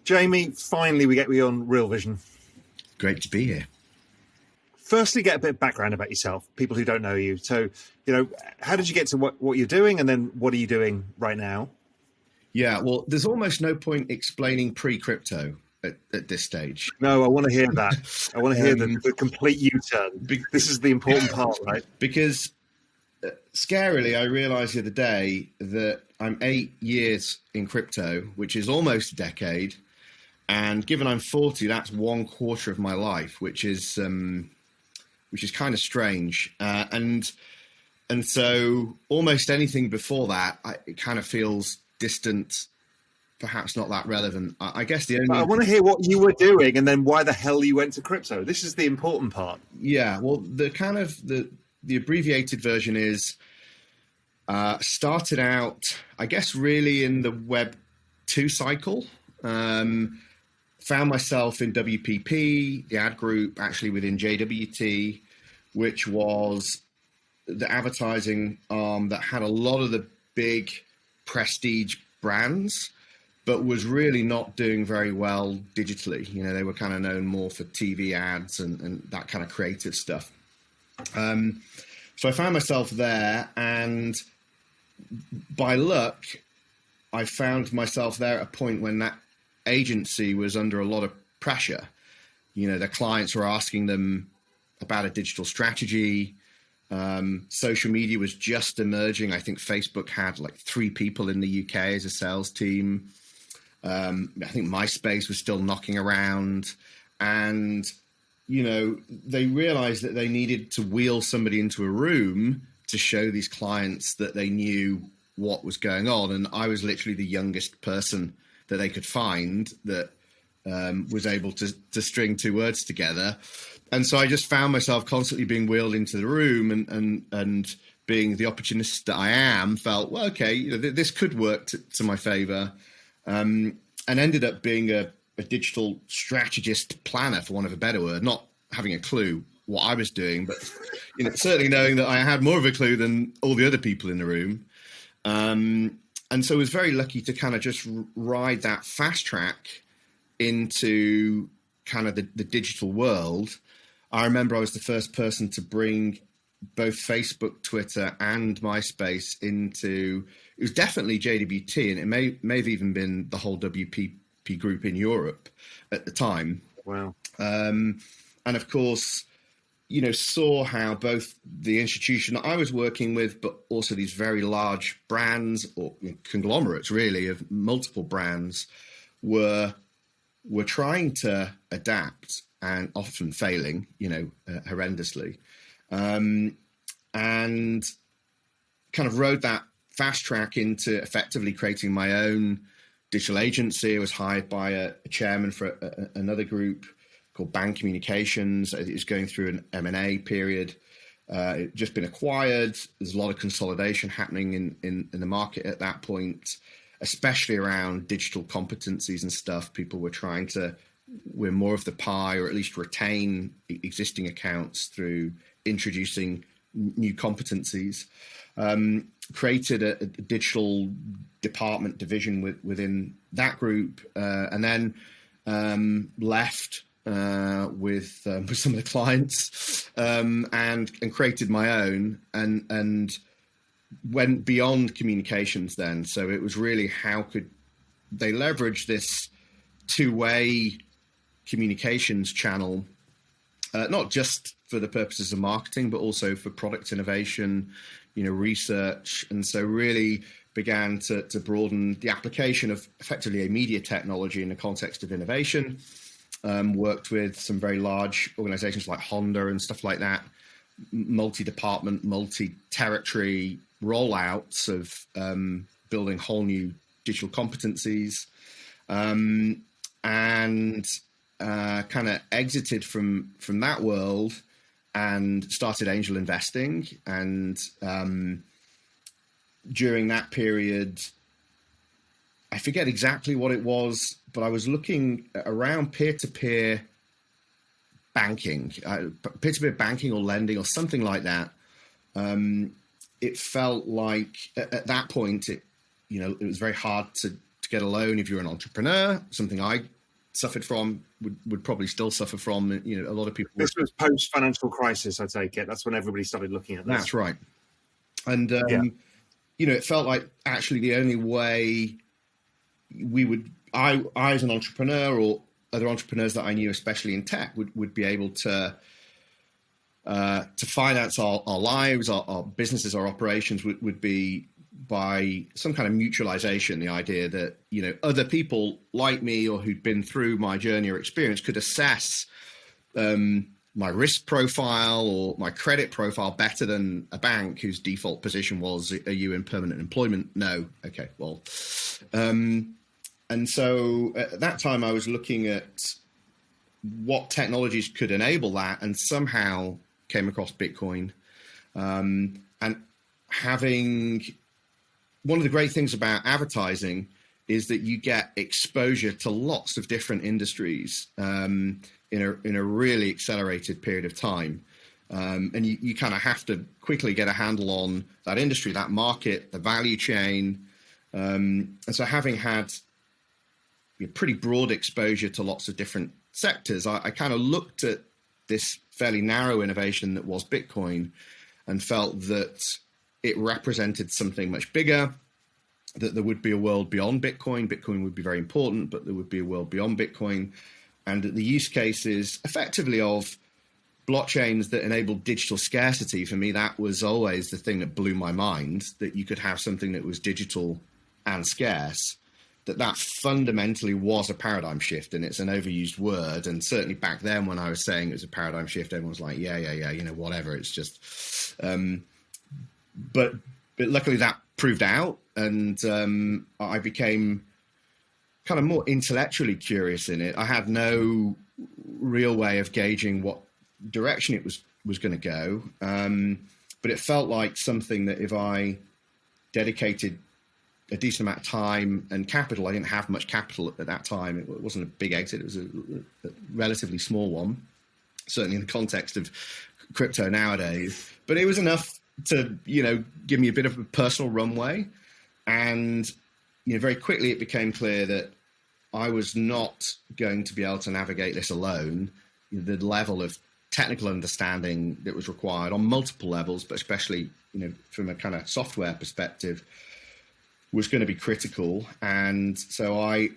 Jamie, finally we get you on Real Vision. Great to be here. Firstly, get a bit of background about yourself, people who don't know you. So, how did you get to what you're doing, and then what are you doing right now? Yeah, well, there's almost no point explaining pre-crypto at this stage. No, I want to hear that. I want to hear the complete U-turn. This is the important part, right? Because scarily, I realized the other day that I'm 8 years in crypto, which is almost a decade. And given I'm 40, that's 1/4 of my life, which is kind of strange. And so almost anything before that, it kind of feels distant, perhaps not that relevant. I guess the only... I want to hear what you were doing and then why the hell you went to crypto. This is the important part. Yeah, well, the abbreviated version is started out, I guess, really in the Web 2 cycle. Found myself in WPP, the ad group, actually within JWT, which was the advertising arm that had a lot of the big prestige brands, but was really not doing very well digitally. They were kind of known more for TV ads and that kind of creative stuff. So I found myself there, and by luck, I found myself there at a point when that agency was under a lot of pressure. Their clients were asking them about a digital strategy. Social media was just emerging. I think Facebook had like 3 people in the UK as a sales team. I think MySpace was still knocking around, and they realized that they needed to wheel somebody into a room to show these clients that they knew what was going on. And I was literally the youngest person that they could find that was able to string 2 words together. And so I just found myself constantly being wheeled into the room, and being the opportunist that I am, felt, well, okay, this could work to my favor, and ended up being a digital strategist planner, for want of a better word, not having a clue what I was doing, but certainly knowing that I had more of a clue than all the other people in the room. And so I was very lucky to kind of just ride that fast track into kind of the digital world. I remember I was the first person to bring both Facebook, Twitter, and MySpace into, it was definitely JWT, and it may have even been the whole WPP group in Europe at the time. Wow. And of course, saw how both the institution that I was working with, but also these very large brands, or conglomerates really of multiple brands, were trying to adapt, and often failing, horrendously, and kind of rode that fast track into effectively creating my own digital agency. I was hired by a chairman for another group called Bang Communications. It was going through an M&A period. It just been acquired. There's a lot of consolidation happening in the market at that point, especially around digital competencies and stuff. People were trying to win more of the pie, or at least retain existing accounts through introducing new competencies. Created a digital department division within that group, and then left with some of the clients, and created my own, and went beyond communications then. So it was really, how could they leverage this 2-way communications channel, not just for the purposes of marketing, but also for product innovation, research. And so really began to broaden the application of effectively a media technology in the context of innovation. Worked with some very large organizations like Honda and stuff like that, multi-department, multi-territory rollouts of building whole new digital competencies, and kind of exited from that world and started angel investing. And during that period, I forget exactly what it was, but I was looking around peer-to-peer banking, peer-to-peer banking or lending or something like that. It felt like at that point, it was very hard to get a loan if you're an entrepreneur, something I suffered from, would probably still suffer from. You know, a lot of people. This was post financial crisis, I take it. That's when everybody started looking at this. That's right. And Yeah. you know, it felt like actually the only way we would, I as an entrepreneur or other entrepreneurs that I knew, especially in tech, would be able to finance our lives, our businesses, our operations would be by some kind of mutualization. The idea that, you know, other people like me or who'd been through my journey or experience could assess my risk profile or my credit profile better than a bank whose default position was, are you in permanent employment? No. Okay, well, and so at that time I was looking at what technologies could enable that, and somehow came across Bitcoin. And having, one of the great things about advertising is that you get exposure to lots of different industries in a really accelerated period of time. And you kind of have to quickly get a handle on that industry, that market, the value chain. And so having had pretty broad exposure to lots of different sectors, I kind of looked at this fairly narrow innovation that was Bitcoin and felt that it represented something much bigger, that there would be a world beyond Bitcoin. Bitcoin would be very important, but there would be a world beyond Bitcoin. And the use cases effectively of blockchains that enabled digital scarcity, for me, that was always the thing that blew my mind, that you could have something that was digital and scarce, that fundamentally was a paradigm shift. And it's an overused word. And certainly back then when I was saying it was a paradigm shift, everyone was like, yeah, you know, whatever. It's just, but luckily that proved out. And I became kind of more intellectually curious in it. I had no real way of gauging what direction it was going to go. But it felt like something that if I dedicated a decent amount of time and capital, I didn't have much capital at that time. It wasn't a big exit. It was a relatively small one, certainly in the context of crypto nowadays, but it was enough to, you know, give me a bit of a personal runway. And, you know, very quickly it became clear that I was not going to be able to navigate this alone. The level of technical understanding that was required on multiple levels, but especially, you know, from a kind of software perspective, was going to be critical. And so I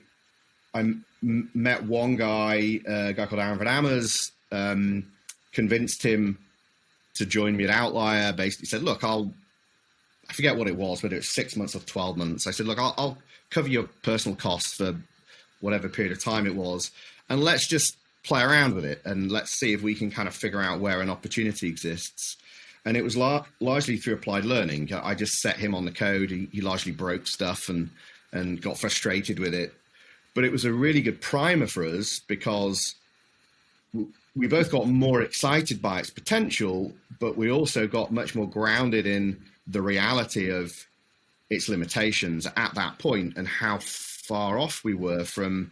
met one guy, a guy called Aaron Van Amers, convinced him to join me at Outlier. Basically said, look, I forget what it was, whether it's 6 months or 12 months. I said, look, I'll cover your personal costs for whatever period of time it was, and let's just play around with it, and let's see if we can kind of figure out where an opportunity exists. And it was largely through applied learning. I just set him on the code. He largely broke stuff and got frustrated with it. But it was a really good primer for us because we both got more excited by its potential, but we also got much more grounded in the reality of its limitations at that point and how far off we were from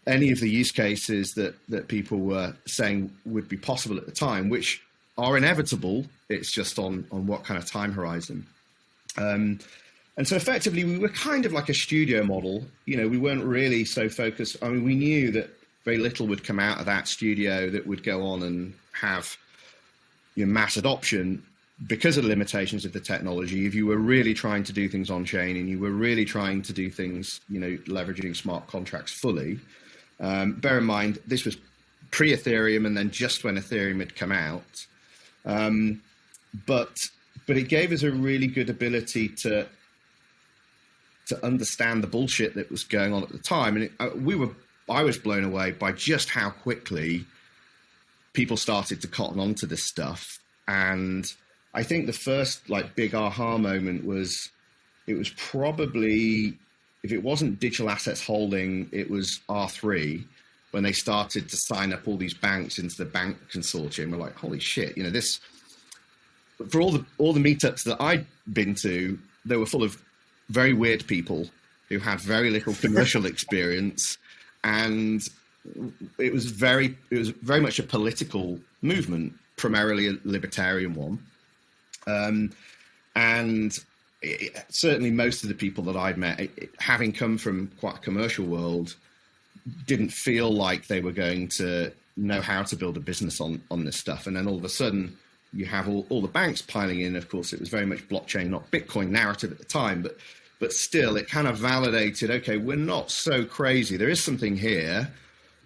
any of the use cases that people were saying would be possible at the time, which are inevitable. It's just on what kind of time horizon. And so effectively we were kind of like a studio model. You know, we weren't really so focused. I mean, we knew that very little would come out of that studio that would go on and have, you know, mass adoption because of the limitations of the technology. If you were really trying to do things on chain and you were really trying to do things, you know, leveraging smart contracts fully, bear in mind, this was pre-Ethereum and then just when Ethereum had come out. But it gave us a really good ability to understand the bullshit that was going on at the time. And I was blown away by just how quickly people started to cotton onto this stuff. And I think the first like big aha moment was, it was probably, if it wasn't Digital Assets Holding, it was R3, when they started to sign up all these banks into the bank consortium. We're like, holy shit, you know, this, for all the meetups that I'd been to, they were full of very weird people who had very little commercial experience. And it was very much a political movement, primarily a libertarian one. And certainly most of the people that I'd met, having come from quite a commercial world, didn't feel like they were going to know how to build a business on this stuff. And then all of a sudden you have all the banks piling in. Of course, it was very much blockchain, not Bitcoin narrative at the time, but still it kind of validated, okay, we're not so crazy. There is something here.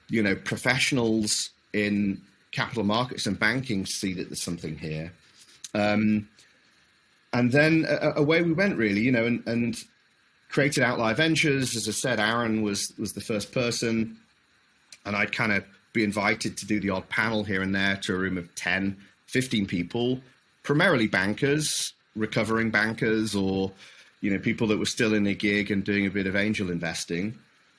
You know, professionals in capital markets and banking see that there's something here. And then away we went, really, you know, and created Outlier Ventures. As I said, Aaron was the first person, and I'd kind of be invited to do the odd panel here and there to a room of 10, 15 people, primarily bankers, recovering bankers, or, you know, people that were still in a gig and doing a bit of angel investing.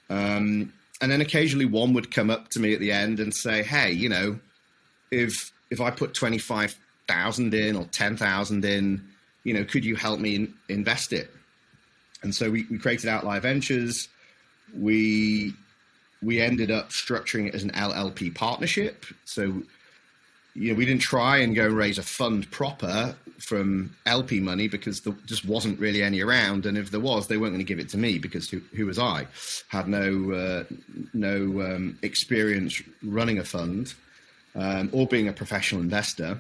And then occasionally one would come up to me at the end and say, hey, you know, if I put 25,000 in or 10,000 in, you know, could you help me invest it? And so we created Outlier Ventures. We ended up structuring it as an LLP partnership. So, you know, we didn't try and go raise a fund proper from LP money because there just wasn't really any around. And if there was, they weren't going to give it to me because who was I? Had no experience running a fund or being a professional investor.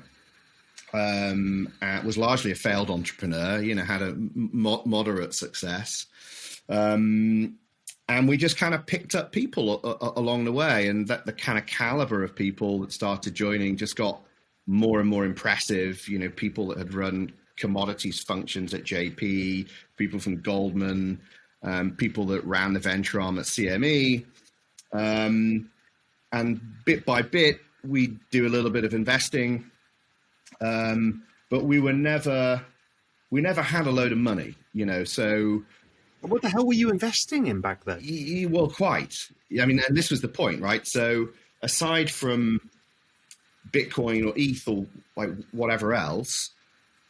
Was largely a failed entrepreneur, you know, had a moderate success. And we just kind of picked up people along the way, and that the kind of caliber of people that started joining just got more and more impressive. You know, people that had run commodities functions at JP, people from Goldman, people that ran the venture arm at CME. And bit by bit, we do a little bit of investing. But we never had a load of money, you know, so. What the hell were you investing in back then? Well, quite. I mean, and this was the point, right? So aside from Bitcoin or ETH or like whatever else,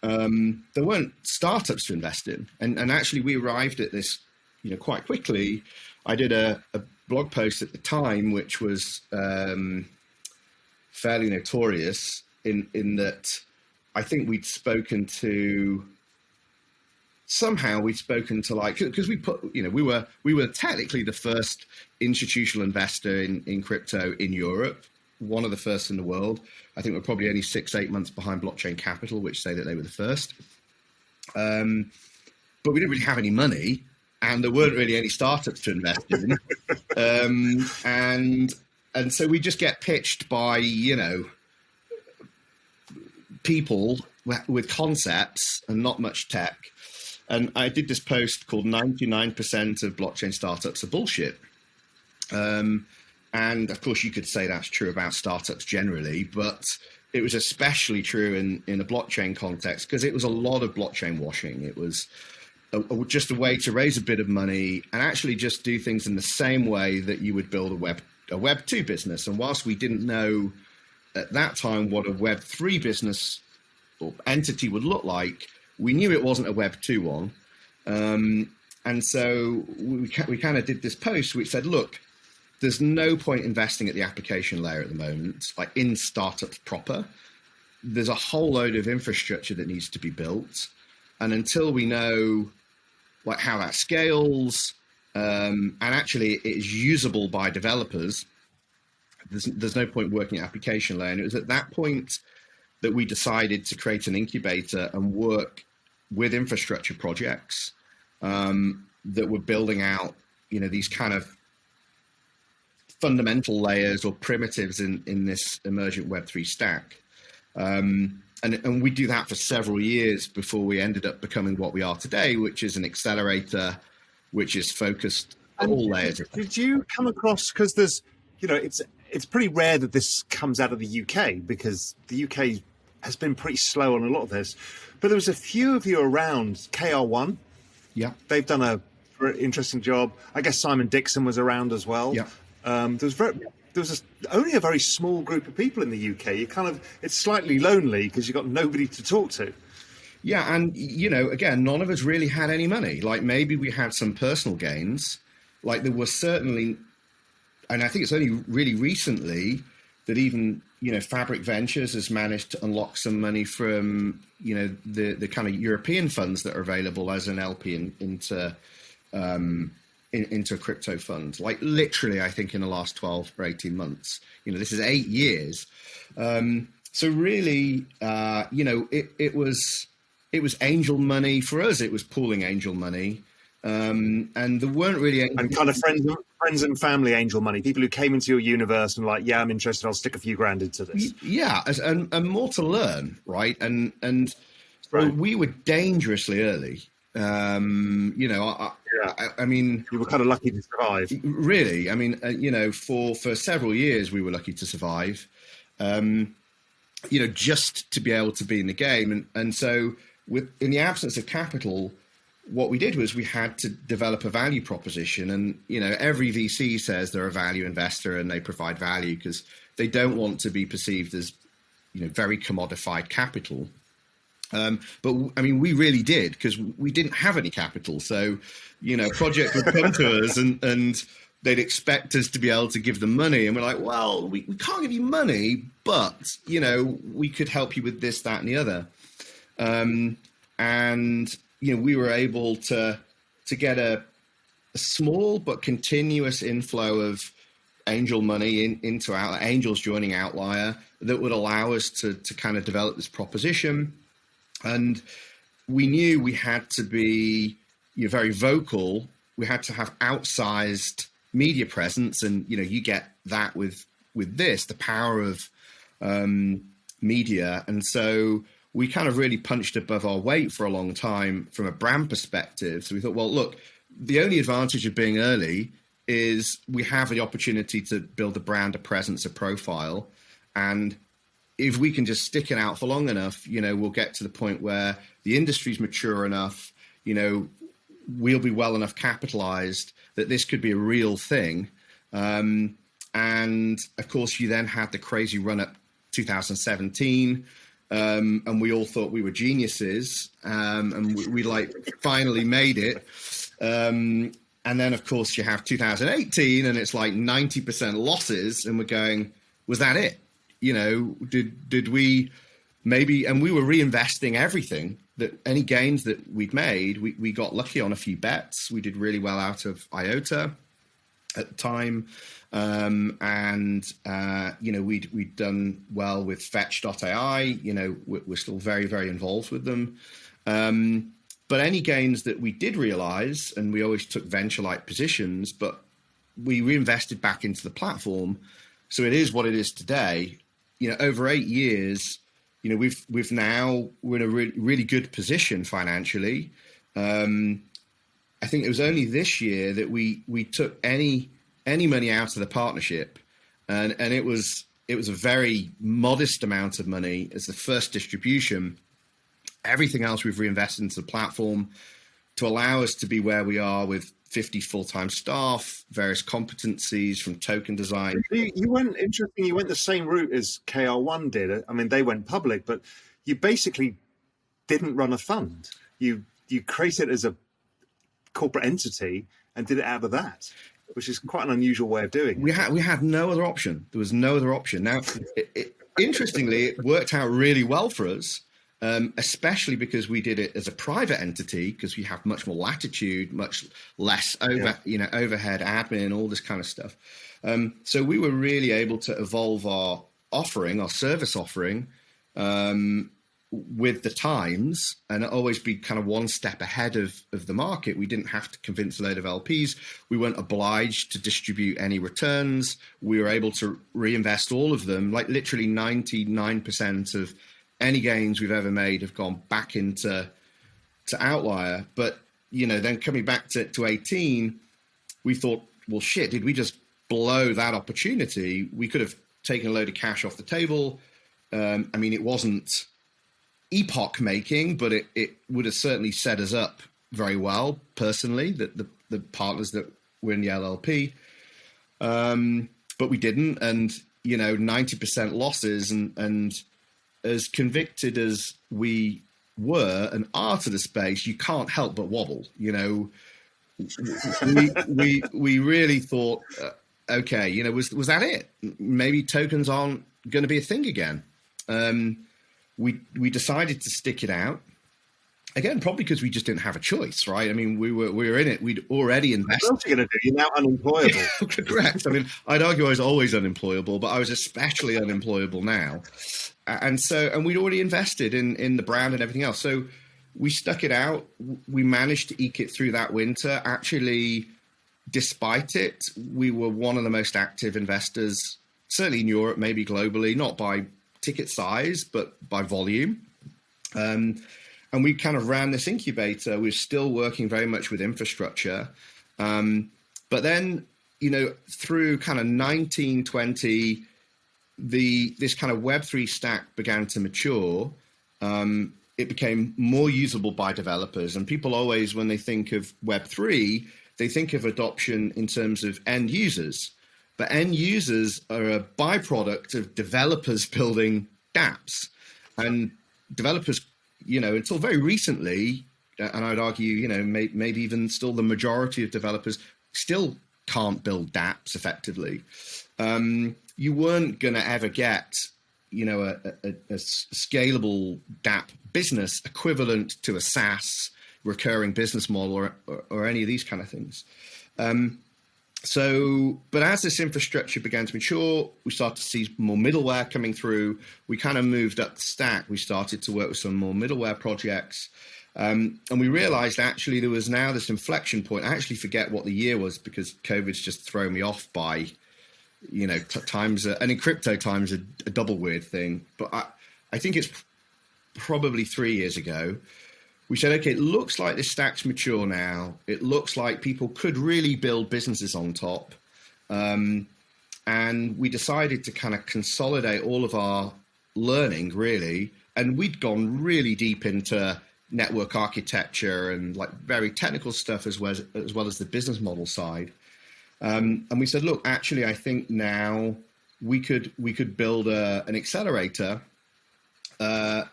there weren't startups to invest in. And actually we arrived at this, you know, quite quickly. I did a blog post at the time, which was fairly notorious in that I think we'd spoken to like, because we put, you know, we were technically the first institutional investor in crypto in Europe, one of the first in the world. I think we're probably only 6-8 months behind Blockchain Capital, which say that they were the first. But we didn't really have any money, and there weren't really any startups to invest in. And so we just get pitched by, you know, people with concepts and not much tech. And I did this post called 99% of blockchain startups are bullshit. And of course you could say that's true about startups generally, but it was especially true in a blockchain context because it was a lot of blockchain washing. It was just a way to raise a bit of money and actually just do things in the same way that you would build a Web 2 business. And whilst we didn't know at that time what a Web 3 business or entity would look like, we knew it wasn't a Web 2 one. And so we kind of did this post which said, look, there's no point investing at the application layer at the moment, like in startups proper. There's a whole load of infrastructure that needs to be built. And until we know like how that scales, and actually it is usable by developers, there's no point working at application layer. And it was at that point that we decided to create an incubator and work with infrastructure projects that were building out, you know, these kind of fundamental layers or primitives in this emergent Web3 stack. And we do that for several years before we ended up becoming what we are today, which is an accelerator, which is focused on all layers. Did you come across, because there's, you know, it's pretty rare that this comes out of the UK because the UK has been pretty slow on a lot of this. But there was a few of you around, KR1. Yeah. They've done a very interesting job. I guess Simon Dixon was around as well. Yeah. There was only a very small group of people in the UK. It's slightly lonely because you've got nobody to talk to. Yeah. And, you know, again, none of us really had any money. Like maybe we had some personal gains. Like there was certainly, and I think it's only really recently that even, you know, Fabric Ventures has managed to unlock some money from, you know, the kind of European funds that are available as an LP into into a crypto fund. Like literally, I think in the last 12 or 18 months. This is 8 years. So really, it was angel money for us. It was pooling angel money, and there weren't really any... and kind of friends and family angel money. People who came into your universe and like, yeah, I'm interested. I'll stick a few grand into this. Yeah, and more to learn, right? And right. We were dangerously early. I mean, you were kind of lucky to survive. Really, I mean, for several years we were lucky to survive. Just to be able to be in the game. And so in the absence of capital, what we did was we had to develop a value proposition. And, every VC says they're a value investor and they provide value because they don't want to be perceived as, very commodified capital. But I mean, we really did because we didn't have any capital. So, project would come to us and they'd expect us to be able to give them money. And we're like, well, we can't give you money, but, we could help you with this, that, and the other. We were able to get a small but continuous inflow of angel money into angels joining Outlier that would allow us to kind of develop this proposition. And we knew we had to be very vocal. We had to have outsized media presence, and you get that with this, the power of media. And so we kind of really punched above our weight for a long time from a brand perspective. So we thought, well, look, the only advantage of being early is we have the opportunity to build a brand, a presence, a profile. And if we can just stick it out for long enough, we'll get to the point where the industry's mature enough, we'll be well enough capitalized that this could be a real thing. And of course, you then had the crazy run up 2017, and we all thought we were geniuses, and we like finally made it. And then, of course, you have 2018, and it's like 90% losses, and we're going, was that it? Did we maybe, and we were reinvesting everything, that any gains that we'd made, we got lucky on a few bets. We did really well out of IOTA at the time. We'd done well with Fetch.ai. We're still very, very involved with them. But any gains that we did realize, and we always took venture-like positions, but we reinvested back into the platform. So it is what it is today. Over 8 years, we're in a really good position financially. I think it was only this year that we took any money out of the partnership, and it was a very modest amount of money as the first distribution. Everything else we've reinvested into the platform to allow us to be where we are with 50 full-time staff, various competencies from token design. You went the same route as KR1 did. I mean, they went public, but you basically didn't run a fund. You created it as a corporate entity and did it out of that, which is quite an unusual way of doing it. We had no other option. There was no other option. Now, interestingly, it worked out really well for us. Especially because we did it as a private entity, because we have much more latitude, much less overhead, admin, all this kind of stuff. So we were really able to evolve our offering, our service offering, with the times, and always be kind of one step ahead of the market. We didn't have to convince a load of LPs. We weren't obliged to distribute any returns. We were able to reinvest all of them, like literally 99% of any gains we've ever made have gone back into Outlier. But, then coming back to 18, we thought, well, shit, did we just blow that opportunity? We could have taken a load of cash off the table. I mean, it wasn't epoch making, but it would have certainly set us up very well, personally, the partners that were in the LLP. But we didn't. And, 90% losses and as convicted as we were and are to the space, you can't help but wobble. We really thought, okay, was that it? Maybe tokens aren't going to be a thing again. We decided to stick it out. Again, probably because we just didn't have a choice, right? I mean, we were in it. We'd already invested. What else are you going to do? You're now unemployable. Correct. I mean, I'd argue I was always unemployable, but I was especially unemployable now. And we'd already invested in the brand and everything else. So we stuck it out. We managed to eke it through that winter. Actually, despite it, we were one of the most active investors, certainly in Europe, maybe globally, not by ticket size, but by volume. And we kind of ran this incubator. We were still working very much with infrastructure. But then, through kind of 1920, this kind of Web3 stack began to mature. It became more usable by developers. And people always, when they think of Web3, they think of adoption in terms of end users. But end users are a byproduct of developers building dApps. And developers, until very recently, and I'd argue, maybe even still the majority of developers still can't build dApps effectively. You weren't going to ever get, a scalable dApp business equivalent to a SaaS recurring business model or any of these kind of things. But as this infrastructure began to mature, we started to see more middleware coming through. We kind of moved up the stack. We started to work with some more middleware projects. And we realized actually there was now this inflection point. I actually forget what the year was because COVID's just thrown me off by, times, and in crypto times a double weird thing. But I think it's probably 3 years ago. We said, okay, it looks like this stack's mature now. It looks like people could really build businesses on top. And we decided to kind of consolidate all of our learning, really. And we'd gone really deep into network architecture and like very technical stuff as well as the business model side. And we said, look, actually, I think now we could build an accelerator.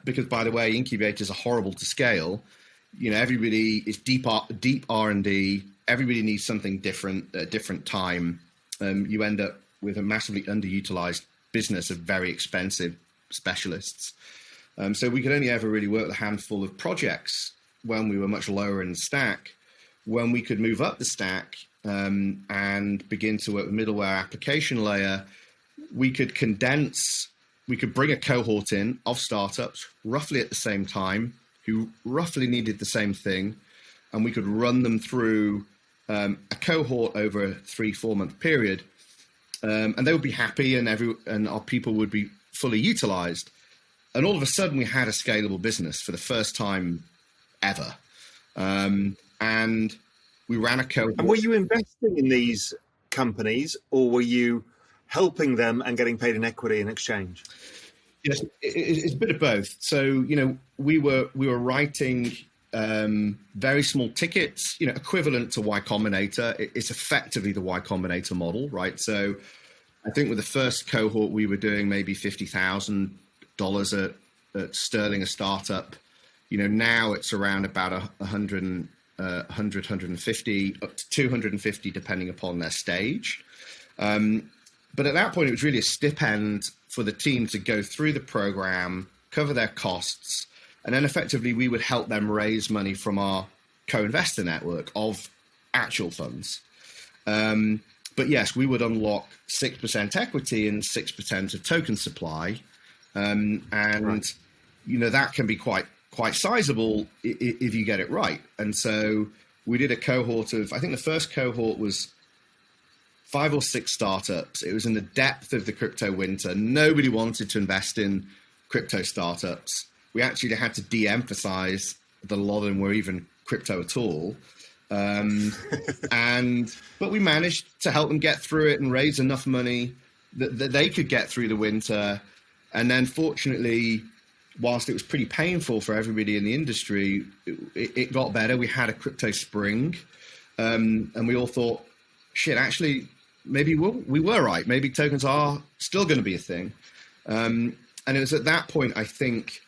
Because, by the way, incubators are horrible to scale. Everybody is deep R&D. Everybody needs something different at a different time. You end up with a massively underutilized business of very expensive specialists. So we could only ever really work with a handful of projects when we were much lower in the stack. When we could move up the stack and begin to work with middleware application layer, we could bring a cohort in of startups roughly at the same time who roughly needed the same thing. And we could run them through a cohort over a 3-4 month period. And they would be happy and our people would be fully utilized. And all of a sudden we had a scalable business for the first time ever. And we ran a cohort. And were you investing in these companies or were you helping them and getting paid in equity in exchange? Yes, it's a bit of both. So, we were writing very small tickets, equivalent to Y Combinator. It's effectively the Y Combinator model, right? So I think with the first cohort, we were doing maybe $50,000 at sterling a startup. Now it's around about 100, 150, up to 250, depending upon their stage. But at that point, it was really a stipend for the team to go through the program, cover their costs, and then effectively we would help them raise money from our co-investor network of actual funds. But yes, we would unlock 6% equity and 6% of token supply. And, right. That can be quite sizable if you get it right. And so we did a cohort of, I think the first cohort was 5 or 6 startups. It was in the depth of the crypto winter. Nobody wanted to invest in crypto startups. We actually had to de-emphasize that a lot of them were even crypto at all. But we managed to help them get through it and raise enough money that they could get through the winter. And then fortunately, whilst it was pretty painful for everybody in the industry, it got better. We had a crypto spring, and we all thought, shit, actually, maybe we were right. Maybe tokens are still going to be a thing. And it was at that point, I think,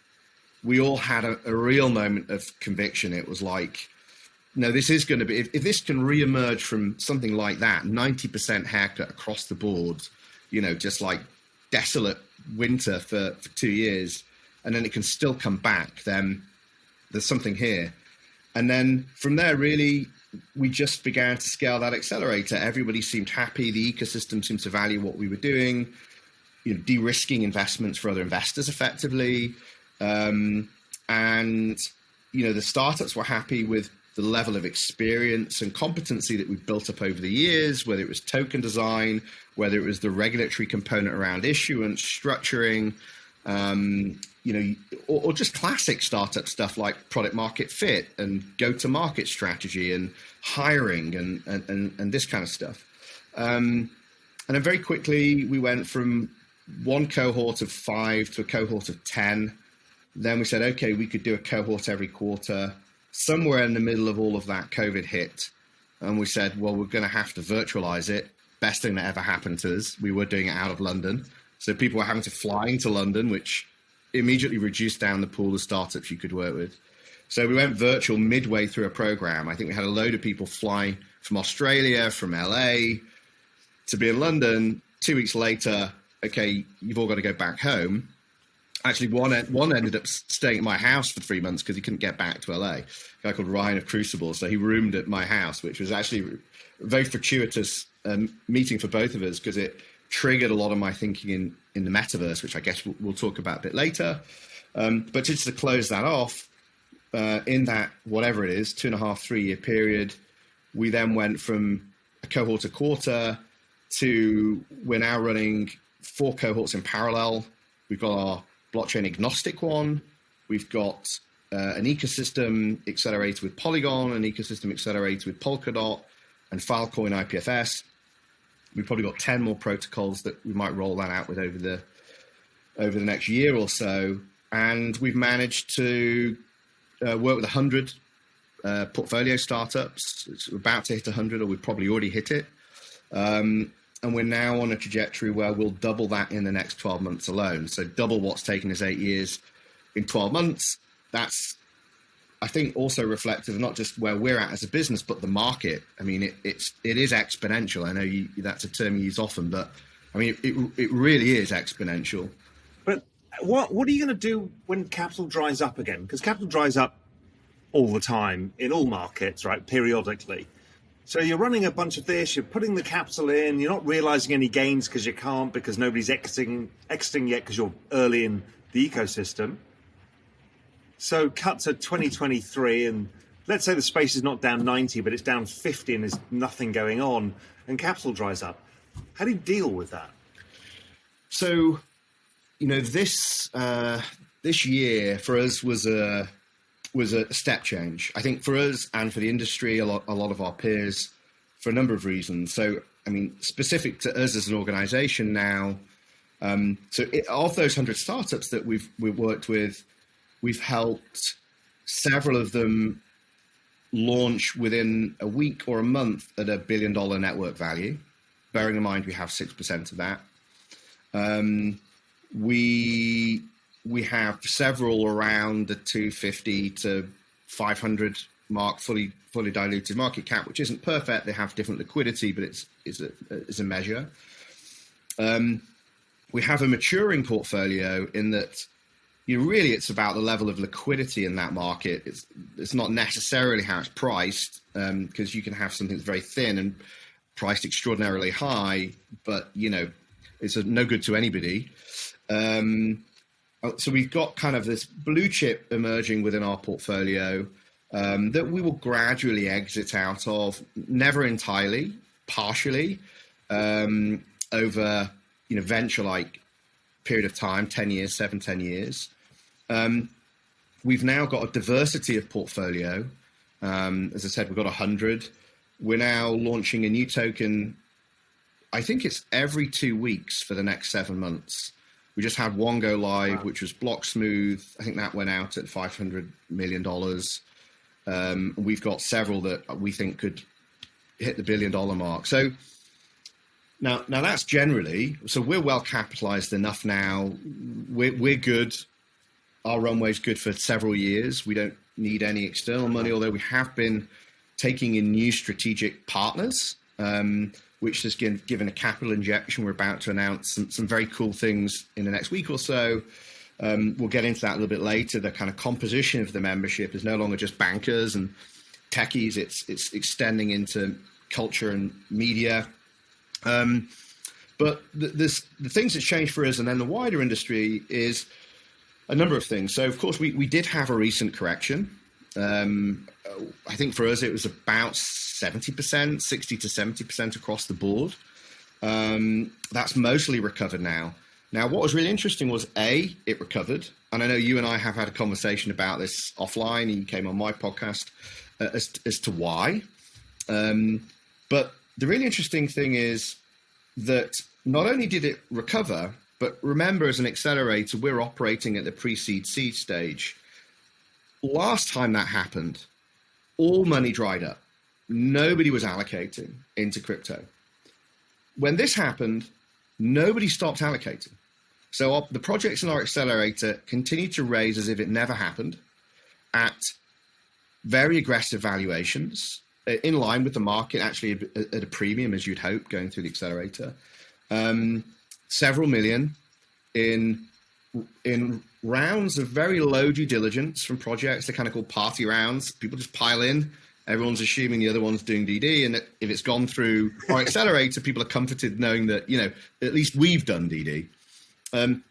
we all had a real moment of conviction. It was like, no, this is going to be, if this can reemerge from something like that, 90% haircut across the board, just like desolate winter for 2 years, and then it can still come back, then there's something here. And then from there, really, we just began to scale that accelerator. Everybody seemed happy. The ecosystem seemed to value what we were doing, de-risking investments for other investors effectively. And, the startups were happy with the level of experience and competency that we've built up over the years, whether it was token design, whether it was the regulatory component around issuance, structuring, or just classic startup stuff like product market fit and go-to-market strategy and hiring and this kind of stuff. And then very quickly, we went from one cohort of 5 to a cohort of 10. Then we said, okay, we could do a cohort every quarter. Somewhere in the middle of all of that, COVID hit. And we said, well, we're going to have to virtualize it. Best thing that ever happened to us. We were doing it out of London. So people were having to fly into London, which immediately reduced down the pool of startups you could work with. So we went virtual midway through a program. I think we had a load of people fly from Australia, from LA to be in London. 2 weeks later, okay, you've all got to go back home. Actually, one ended up staying at my house for 3 months because he couldn't get back to LA. A guy called Ryan of Crucible. So he roomed at my house, which was actually a very fortuitous meeting for both of us because it triggered a lot of my thinking in the metaverse, which I guess we'll talk about a bit later. But just to close that off, in that, whatever it is, 2.5, 3 year period, we then went from a cohort a quarter to we're now running 4 cohorts in parallel. We've got our blockchain agnostic one. We've got an ecosystem accelerator with Polygon, an ecosystem accelerator with Polkadot and Filecoin IPFS. We've probably got 10 more protocols that we might roll that out with over the next year or so. And we've managed to work with 100 portfolio startups. It's about to hit 100, or we've probably already hit it. And we're now on a trajectory where we'll double that in the next 12 months alone. So double what's taken us 8 years in 12 months. That's, I think, also reflective of not just where we're at as a business, but the market. I mean, it is exponential. I know that's a term you use often, but I mean, it really is exponential. But what are you going to do when capital dries up again? Because capital dries up all the time in all markets, right? Periodically. So you're running a bunch of this, you're putting the capital in, you're not realizing any gains because you can't, because nobody's exiting yet because you're early in the ecosystem. So cut to 2023, and let's say the space is not down 90, but it's down 50 and there's nothing going on, and capital dries up. How do you deal with that? So, this year for us was a step change. I think for us and for the industry, a lot of our peers, for a number of reasons. So, I mean, specific to us as an organization now, of those 100 startups that we've worked with, we've helped several of them launch within a week or a month at $1 billion network value. Bearing in mind we have 6% of that. We have several around the 250 to 500 mark, fully diluted market cap, which isn't perfect. They have different liquidity, but it's a measure. We have a maturing portfolio in that really it's about the level of liquidity in that market. It's not necessarily how it's priced, because you can have something that's very thin and priced extraordinarily high, but it's no good to anybody. So we've got kind of this blue chip emerging within our portfolio that we will gradually exit out of, never entirely, partially, over venture-like period of time, 10 years, 7-10 years. We've now got a diversity of portfolio. As I said, we've got 100. We're now launching a new token. I think it's every 2 weeks for the next 7 months. We just had one go live, wow, which was Block Smooth. I think that went out at $500 million. We've got several that we think could hit the $1 billion mark. So now that's generally, so we're well capitalized enough now. We're good. Our runway's good for several years. We don't need any external money, although we have been taking in new strategic partners, which has given a capital injection. We're about to announce some very cool things in the next week or so. We'll get into that a little bit later. The kind of composition of the membership is no longer just bankers and techies. It's extending into culture and media. But the things that changed for us and then the wider industry is a number of things. So, of course, we did have a recent correction. I think for us, it was about 70%, 60 to 70% across the board. That's mostly recovered now. Now, what was really interesting was, it recovered. And I know you and I have had a conversation about this offline. You came on my podcast as to why. But the really interesting thing is that not only did it recover, but remember, as an accelerator, we're operating at the pre-seed seed stage. Last time that happened, all money dried up. Nobody was allocating into crypto. When this happened, nobody stopped allocating. So the projects in our accelerator continued to raise as if it never happened at very aggressive valuations, in line with the market, actually at a premium, as you'd hope, going through the accelerator. Several million in rounds of very low due diligence from projects. They're kind of called party rounds. People just pile in. Everyone's assuming the other one's doing DD. And if it's gone through our accelerator, people are comforted knowing that, at least we've done DD.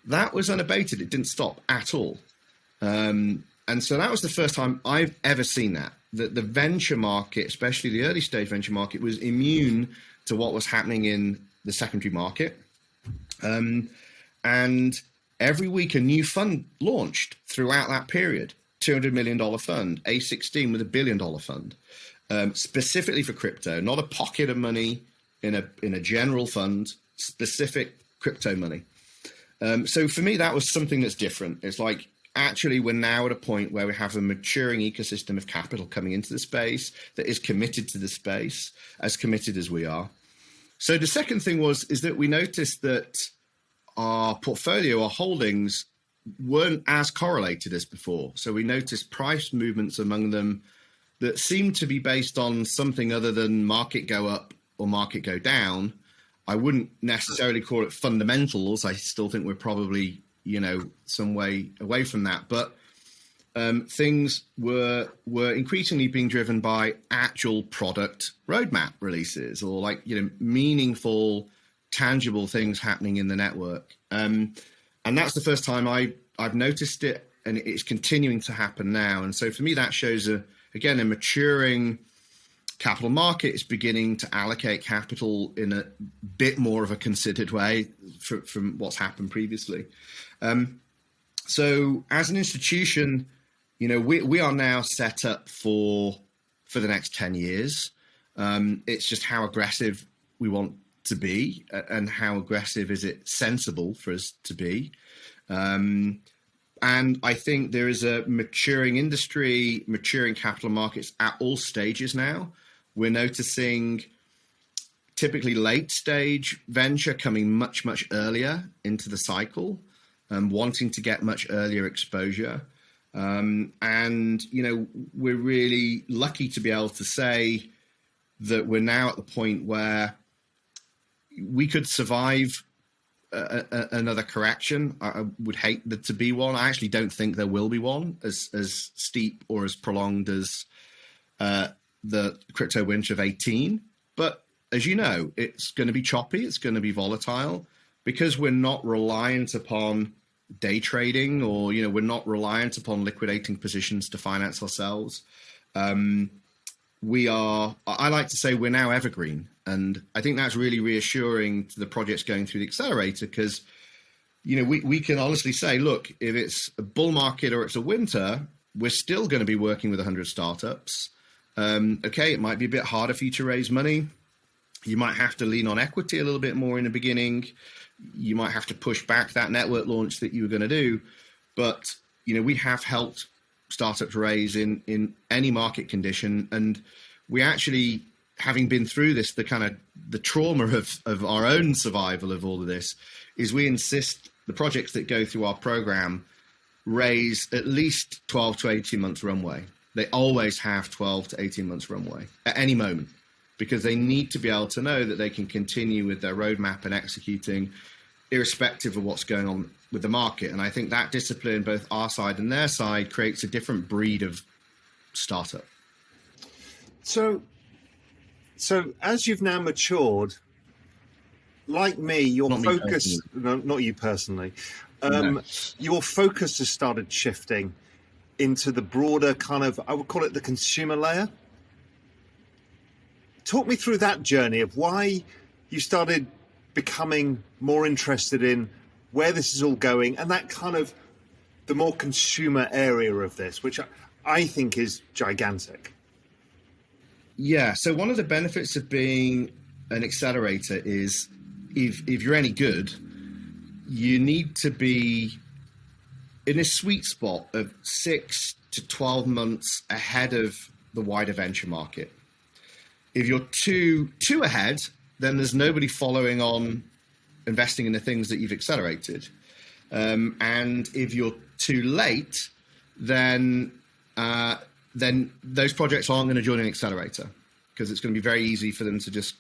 That was unabated. It didn't stop at all. And so that was the first time I've ever seen that. The venture market, especially the early stage venture market, was immune to what was happening in the secondary market. And every week a new fund launched throughout that period. $200 million fund, A16 with $1 billion fund, specifically for crypto, not a pocket of money in a general fund, specific crypto money. So for me, that was something that's different. It's like, actually, we're now at a point where we have a maturing ecosystem of capital coming into the space that is committed to the space, as committed as we are. So the second thing is that we noticed that our portfolio, our holdings, weren't as correlated as before. So we noticed price movements among them that seemed to be based on something other than market go up or market go down. I wouldn't necessarily call it fundamentals. I still think we're probably, some way away from that. But things were increasingly being driven by actual product roadmap releases or meaningful, tangible things happening in the network. And that's the first time I've noticed it, and it's continuing to happen now. And so for me, that shows a maturing capital market is beginning to allocate capital in a bit more of a considered way from what's happened previously. So as an institution, we are now set up for the next 10 years. It's just how aggressive we want to be and how aggressive is it sensible for us to be. And I think there is a maturing industry, maturing capital markets at all stages now. We're noticing typically late stage venture coming much, much earlier into the cycle, wanting to get much earlier exposure. And, we're really lucky to be able to say that we're now at the point where we could survive another correction. I would hate there to be one. I actually don't think there will be one as steep or as prolonged as the crypto winter of 18. But as you know, it's going to be choppy. It's going to be volatile because we're not reliant upon day trading or, we're not reliant upon liquidating positions to finance ourselves. I like to say we're now evergreen. And I think that's really reassuring to the projects going through the accelerator because, we can honestly say, look, if it's a bull market or it's a winter, we're still going to be working with 100 startups. Okay, it might be a bit harder for you to raise money. You might have to lean on equity a little bit more in the beginning. You might have to push back that network launch that you were going to do. But, we have helped startups raise in any market condition. And we actually, having been through this, the trauma of our own survival of all of this, is we insist the projects that go through our program raise at least 12 to 18 months runway. They always have 12 to 18 months runway at any moment because they need to be able to know that they can continue with their roadmap and executing irrespective of what's going on with the market. And I think that discipline, both our side and their side, creates a different breed of startup. So as you've now matured, like me, your focus, no, not you personally, No. your focus has started shifting into the broader kind of, I would call it the consumer layer. Talk me through that journey of why you started becoming more interested in where this is all going, and that kind of the more consumer area of this, which I think is gigantic. Yeah. So one of the benefits of being an accelerator is if you're any good, you need to be in a sweet spot of 6 to 12 months ahead of the wider venture market. If you're too ahead, then there's nobody following on investing in the things that you've accelerated. And if you're too late, then those projects aren't going to join an accelerator because it's going to be very easy for them to just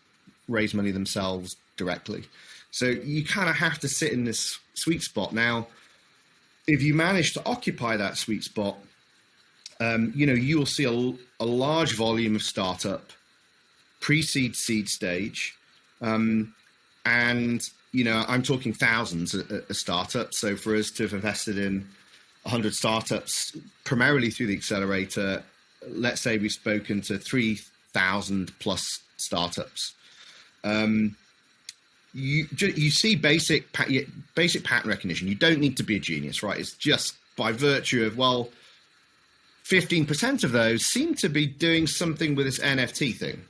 raise money themselves directly. So you kind of have to sit in this sweet spot. Now, if you manage to occupy that sweet spot, you'll see a large volume of startup, pre-seed, seed stage. And, I'm talking thousands of startups. So for us to have invested in 100 startups, primarily through the accelerator, let's say we've spoken to 3,000 plus startups. You see basic pattern recognition. You don't need to be a genius, right? It's just by virtue of, 15% of those seem to be doing something with this NFT thing.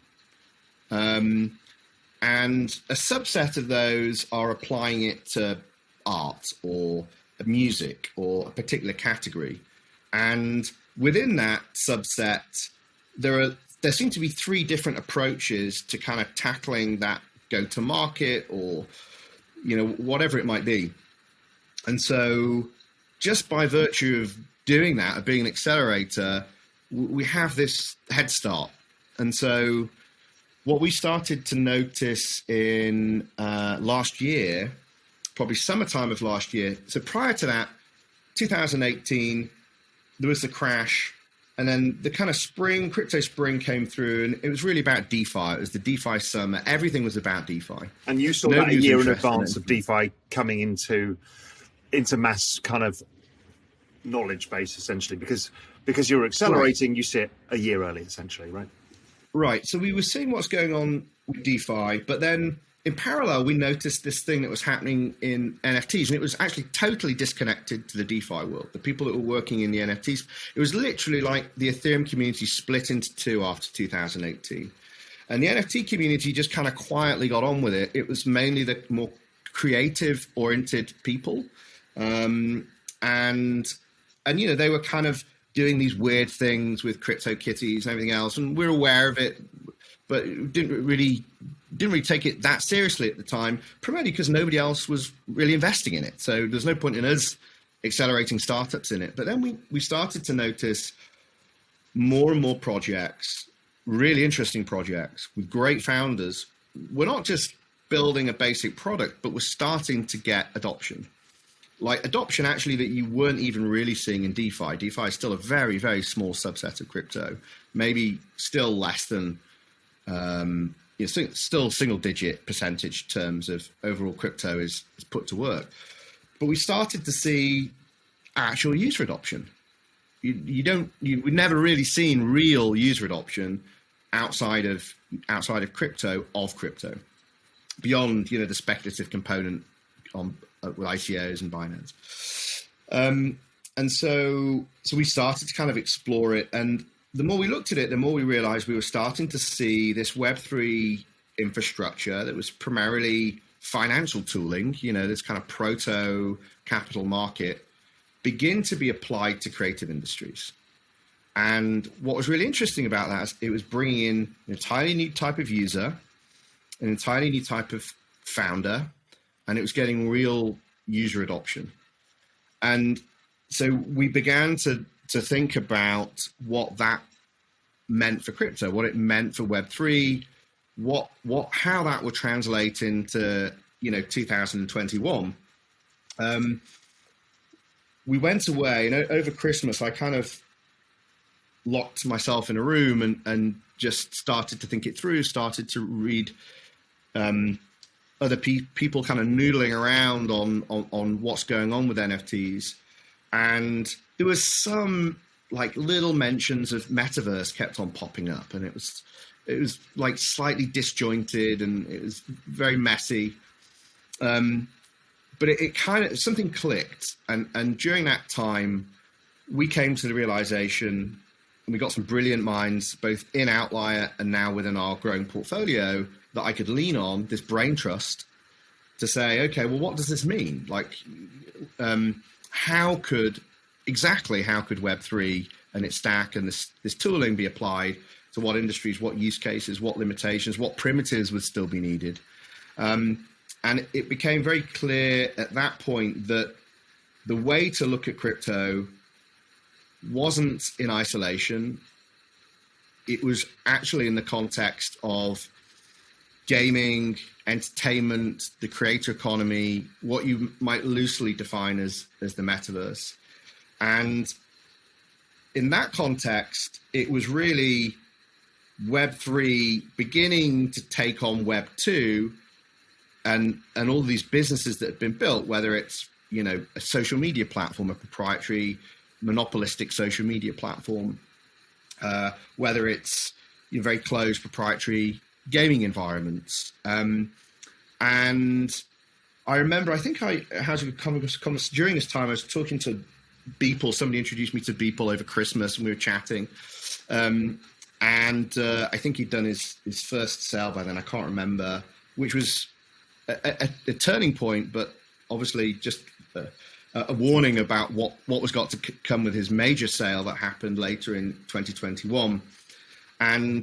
And a subset of those are applying it to art or music or a particular category. And within that subset, there seem to be 3 different approaches to kind of tackling that go-to-market or, whatever it might be. And so just by virtue of doing that, of being an accelerator, we have this head start. And so what we started to notice in last year, probably summertime of last year. So prior to that, 2018, there was the crash. And then the kind of crypto spring came through, and it was really about DeFi. It was the DeFi summer. Everything was about DeFi. And you saw that a year in advance of DeFi coming into mass kind of knowledge base, essentially, because you're accelerating, you see it a year early, essentially, right? Right. So we were seeing what's going on with DeFi, but then in parallel, we noticed this thing that was happening in NFTs, and it was actually totally disconnected to the DeFi world. The people that were working in the NFTs, it was literally like the Ethereum community split into 2 after 2018. And the NFT community just kind of quietly got on with it. It was mainly the more creative-oriented people. And they were kind of doing these weird things with crypto kitties and everything else, and we're aware of it, but didn't really take it that seriously at the time, primarily because nobody else was really investing in it. So there's no point in us accelerating startups in it. But then we started to notice more and more projects, really interesting projects with great founders. We're not just building a basic product, but we're starting to get adoption. Like adoption actually that you weren't even really seeing in DeFi. DeFi is still a very, very small subset of crypto, maybe still less than, still single-digit percentage terms of overall crypto is put to work. But we started to see actual user adoption. We've never really seen real user adoption outside of crypto, beyond the speculative component with ICOs and Binance. And so we started to kind of explore it. And the more we looked at it, the more we realized we were starting to see this Web3 infrastructure that was primarily financial tooling, this kind of proto capital market, begin to be applied to creative industries. And what was really interesting about that is it was bringing in an entirely new type of user, an entirely new type of founder, and it was getting real user adoption. And so we began to think about what that meant for crypto, what it meant for Web3, how that would translate into 2021, we went away, and over Christmas, I kind of locked myself in a room and just started to think it through, started to read other people kind of noodling around on what's going on with NFTs. And there was some like little mentions of Metaverse kept on popping up, and it was like slightly disjointed and it was very messy. But it kind of, something clicked. And during that time, we came to the realization, and we got some brilliant minds, both in Outlier and now within our growing portfolio, that I could lean on, this brain trust, to say, okay, well, what does this mean? Like, how could Web3 and its stack and this tooling be applied to what industries, what use cases, what limitations, what primitives would still be needed? And it became very clear at that point that the way to look at crypto wasn't in isolation. It was actually in the context of gaming, entertainment, the creator economy, what you might loosely define as the metaverse. And in that context, it was really Web3 beginning to take on Web2, and all these businesses that have been built, whether it's, a social media platform, a proprietary monopolistic social media platform, whether it's very closed proprietary gaming environments. And I remember, I think I had a conversation during this time. I was talking to Beeple. Somebody introduced me to Beeple over Christmas, and we were chatting. And I think he'd done his first sale by then. I can't remember, which was a turning point, but obviously just a warning about what was got to come with his major sale that happened later in 2021. And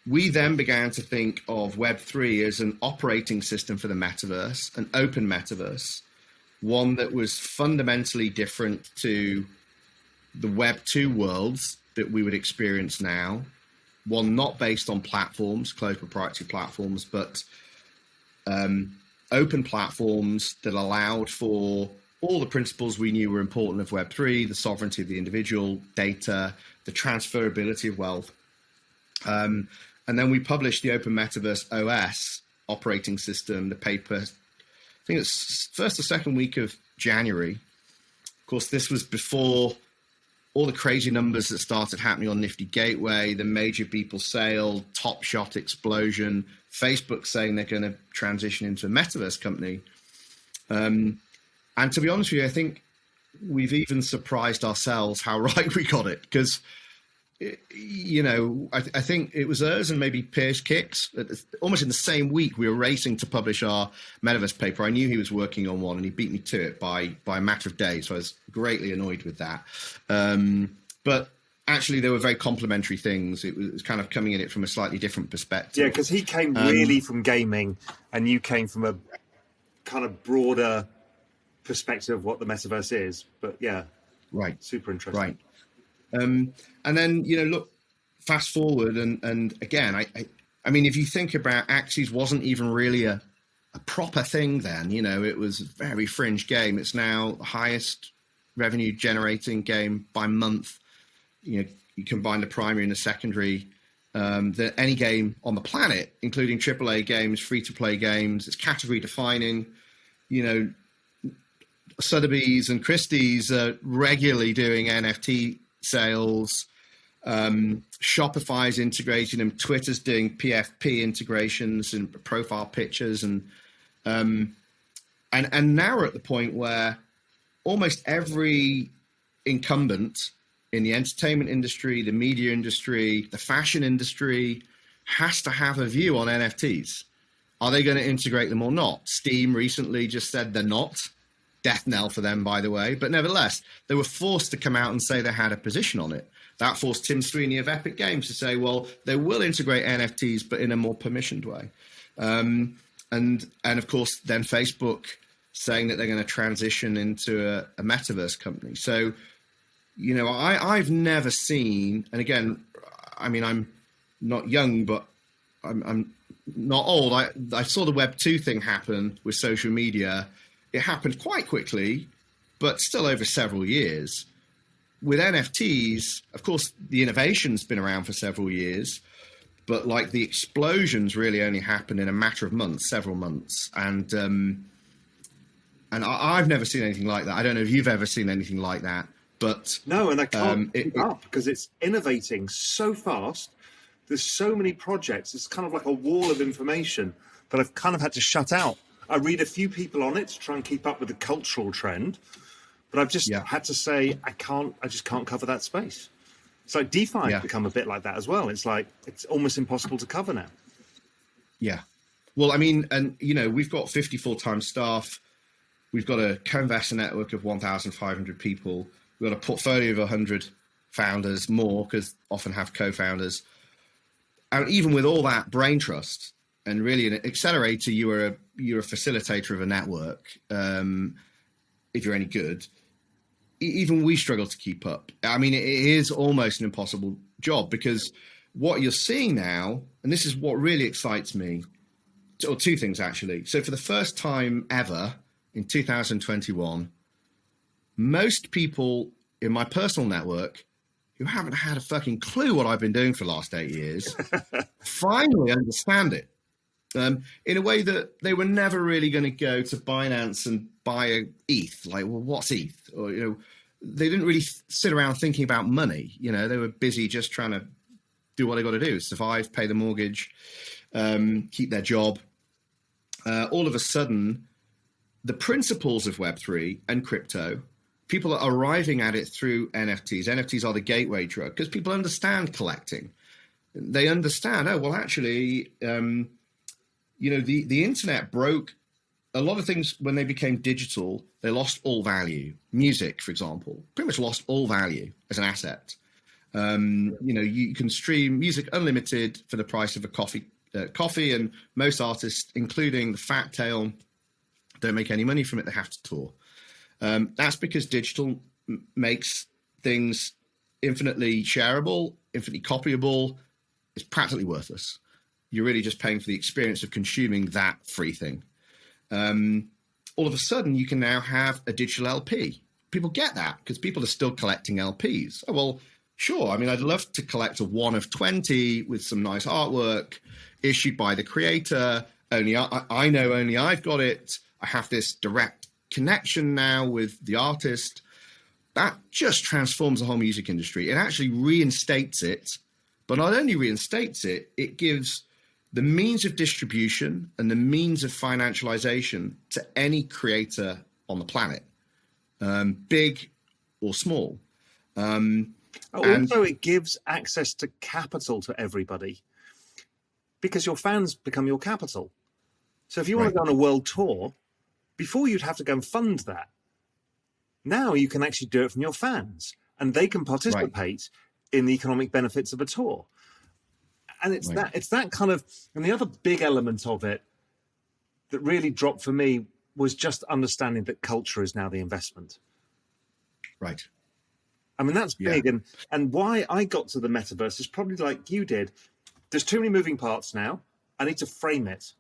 we then began to think of Web3 as an operating system for the metaverse, an open metaverse, one that was fundamentally different to the Web2 worlds that we would experience now, one not based on platforms, closed proprietary platforms, but open platforms that allowed for all the principles we knew were important of Web3, the sovereignty of the individual, data, the transferability of wealth. And then we published the Open Metaverse OS operating system, the paper, I think it's first or second week of January. Of course, this was before all the crazy numbers that started happening on Nifty Gateway, the major Beeple sale, Top Shot explosion, Facebook saying they're going to transition into a metaverse company. And to be honest with you, I think we've even surprised ourselves how right we got it, because, I think it was us and maybe Piers Kicks. Almost in the same week, we were racing to publish our metaverse paper. I knew he was working on one, and he beat me to it by a matter of days. So I was greatly annoyed with that. But actually, they were very complementary things. It was kind of coming at it from a slightly different perspective. Yeah, because he came really from gaming, and you came from a kind of broader perspective of what the metaverse is. But yeah, right, super interesting. Right. And then, look, fast forward, and again, I mean, if you think about Axis wasn't even really a proper thing then, it was a very fringe game. It's now the highest revenue generating game by month. You combine the primary and the secondary, that any game on the planet, including AAA games, free-to-play games. It's category defining. Sotheby's and Christie's are regularly doing NFT sales. Shopify's integrating them. Twitter's doing PFP integrations and profile pictures, and now we're at the point where almost every incumbent in the entertainment industry, the media industry, the fashion industry has to have a view on NFTs. Are they going to integrate them or not? Steam recently just said they're not. Death knell for them, by the way. But nevertheless, they were forced to come out and say they had a position on it. That forced Tim Sweeney of Epic Games to say, well, they will integrate NFTs, but in a more permissioned way. And of course, then Facebook saying that they're going to transition into a metaverse company. So, I've never seen, and again, I mean, I'm not young, but I'm not old. I saw the Web 2 thing happen with social media. It happened quite quickly, but still over several years. With NFTs, of course, the innovation's been around for several years, but like the explosions really only happened in a matter of months, several months. And I've never seen anything like that. I don't know if you've ever seen anything like that, but no, and I can't keep up because it's innovating so fast. There's so many projects. It's kind of like a wall of information that I've kind of had to shut out. I read a few people on it to try and keep up with the cultural trend, but I've just had to say I just can't cover that space. It's like DeFi has become a bit like that as well. It's like it's almost impossible to cover now. Yeah. Well, I mean, and we've got 50 full-time staff. We've got a co-investor network of 1,500 people. We've got a portfolio of 100 founders, more because often have co-founders. And even with all that brain trust, and really an accelerator, you're a facilitator of a network. If you're any good, even we struggle to keep up. I mean, it is almost an impossible job because what you're seeing now, and this is what really excites me, or two things actually. So for the first time ever in 2021, most people in my personal network who haven't had a fucking clue what I've been doing for the last 8 years finally understand it in a way that they were never really going to go to Binance and buy a ETH. Like, well, what's ETH? Or, they didn't really sit around thinking about money. They were busy just trying to do what they got to do, survive, pay the mortgage, keep their job. All of a sudden, the principles of Web3 and crypto, people are arriving at it through NFTs. NFTs are the gateway drug because people understand collecting. They understand, oh, well, actually, the internet broke a lot of things when they became digital. They lost all value. Music, for example, pretty much lost all value as an asset. You can stream music unlimited for the price of a coffee, and most artists, including the fat tail, don't make any money from it. They have to tour. That's because digital makes things infinitely shareable, infinitely copyable. It's practically worthless. You're really just paying for the experience of consuming that free thing. All of a sudden, you can now have a digital LP. People get that because people are still collecting LPs. Oh, well, sure. I mean, I'd love to collect a 1 of 20 with some nice artwork issued by the creator. I know only I've got it. I have this direct connection now with the artist. That just transforms the whole music industry. It actually reinstates it, but not only reinstates it, it gives the means of distribution and the means of financialization to any creator on the planet, big or small. Also, it gives access to capital to everybody because your fans become your capital. So if you want to go on a world tour, before you'd have to go and fund that. Now you can actually do it from your fans and they can participate in the economic benefits of a tour. And it's that kind of, and the other big element of it that really dropped for me was just understanding that culture is now the investment. Right. I mean, that's big. And why I got to the metaverse is probably like you did. There's too many moving parts now. I need to frame it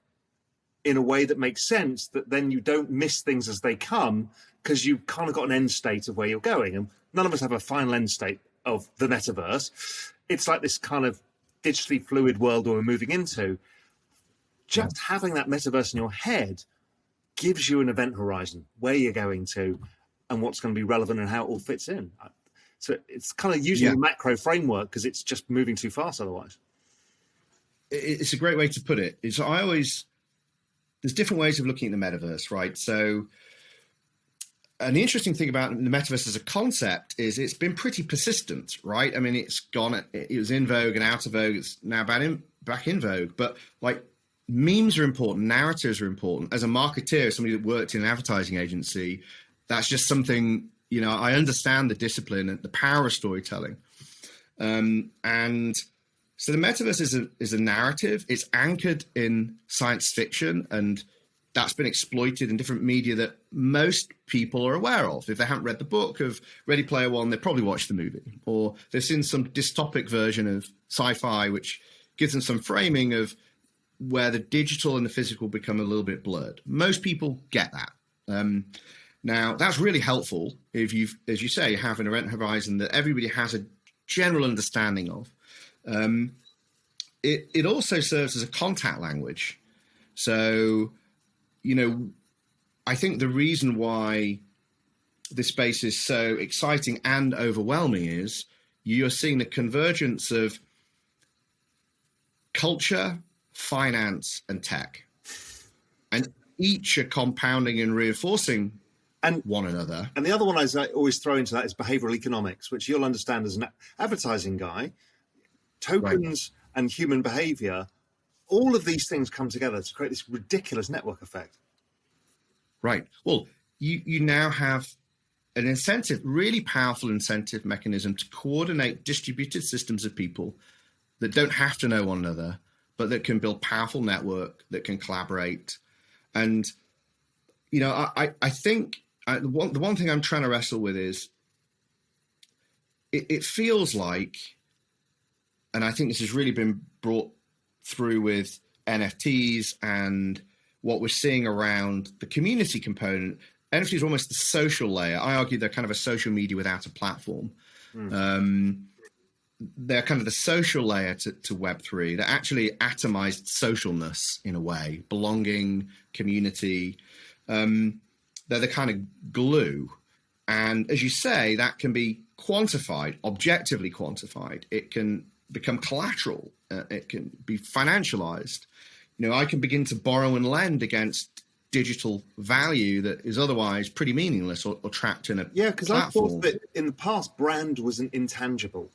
in a way that makes sense, that then you don't miss things as they come because you've kind of got an end state of where you're going. And none of us have a final end state of the metaverse. It's like this kind of digitally fluid world where we're moving into. Just having that metaverse in your head gives you an event horizon, where you're going to and what's going to be relevant and how it all fits in. So it's kind of using the macro framework because it's just moving too fast otherwise. It's a great way to put it. There's different ways of looking at the metaverse, right? So, and the interesting thing about the metaverse as a concept is it's been pretty persistent, right? I mean, it was in vogue and out of vogue. It's now back in vogue. But like memes are important, narratives are important. As a marketeer, somebody that worked in an advertising agency, that's just something, I understand the discipline and the power of storytelling. And so the metaverse is a narrative. It's anchored in science fiction, and that's been exploited in different media that most people are aware of. If they haven't read the book of Ready Player One, they probably watched the movie, or they've seen some dystopic version of sci-fi, which gives them some framing of where the digital and the physical become a little bit blurred. Most people get that. Now, that's really helpful if you've, as you say, have an event horizon that everybody has a general understanding of. It also serves as a contact language. So, I think the reason why this space is so exciting and overwhelming is you're seeing the convergence of culture, finance, and tech. And each are compounding and reinforcing one another. And the other one I always throw into that is behavioral economics, which you'll understand as an advertising guy. Tokens and human behavior, all of these things come together to create this ridiculous network effect. Right. Well, you now have an incentive, really powerful incentive mechanism to coordinate distributed systems of people that don't have to know one another, but that can build powerful network that can collaborate. And, I think the one thing I'm trying to wrestle with is it feels like, and I think this has really been brought through with NFTs and what we're seeing around the community component. NFT is almost the social layer. I argue they're kind of a social media without a platform. They're kind of the social layer to Web3. They're actually atomized socialness in a way, belonging, community. They're the kind of glue. And as you say, that can be quantified, objectively quantified. It can become collateral. It can be financialized. I can begin to borrow and lend against digital value that is otherwise pretty meaningless or trapped in a platform. Yeah, because I thought that in the past, brand was an intangible.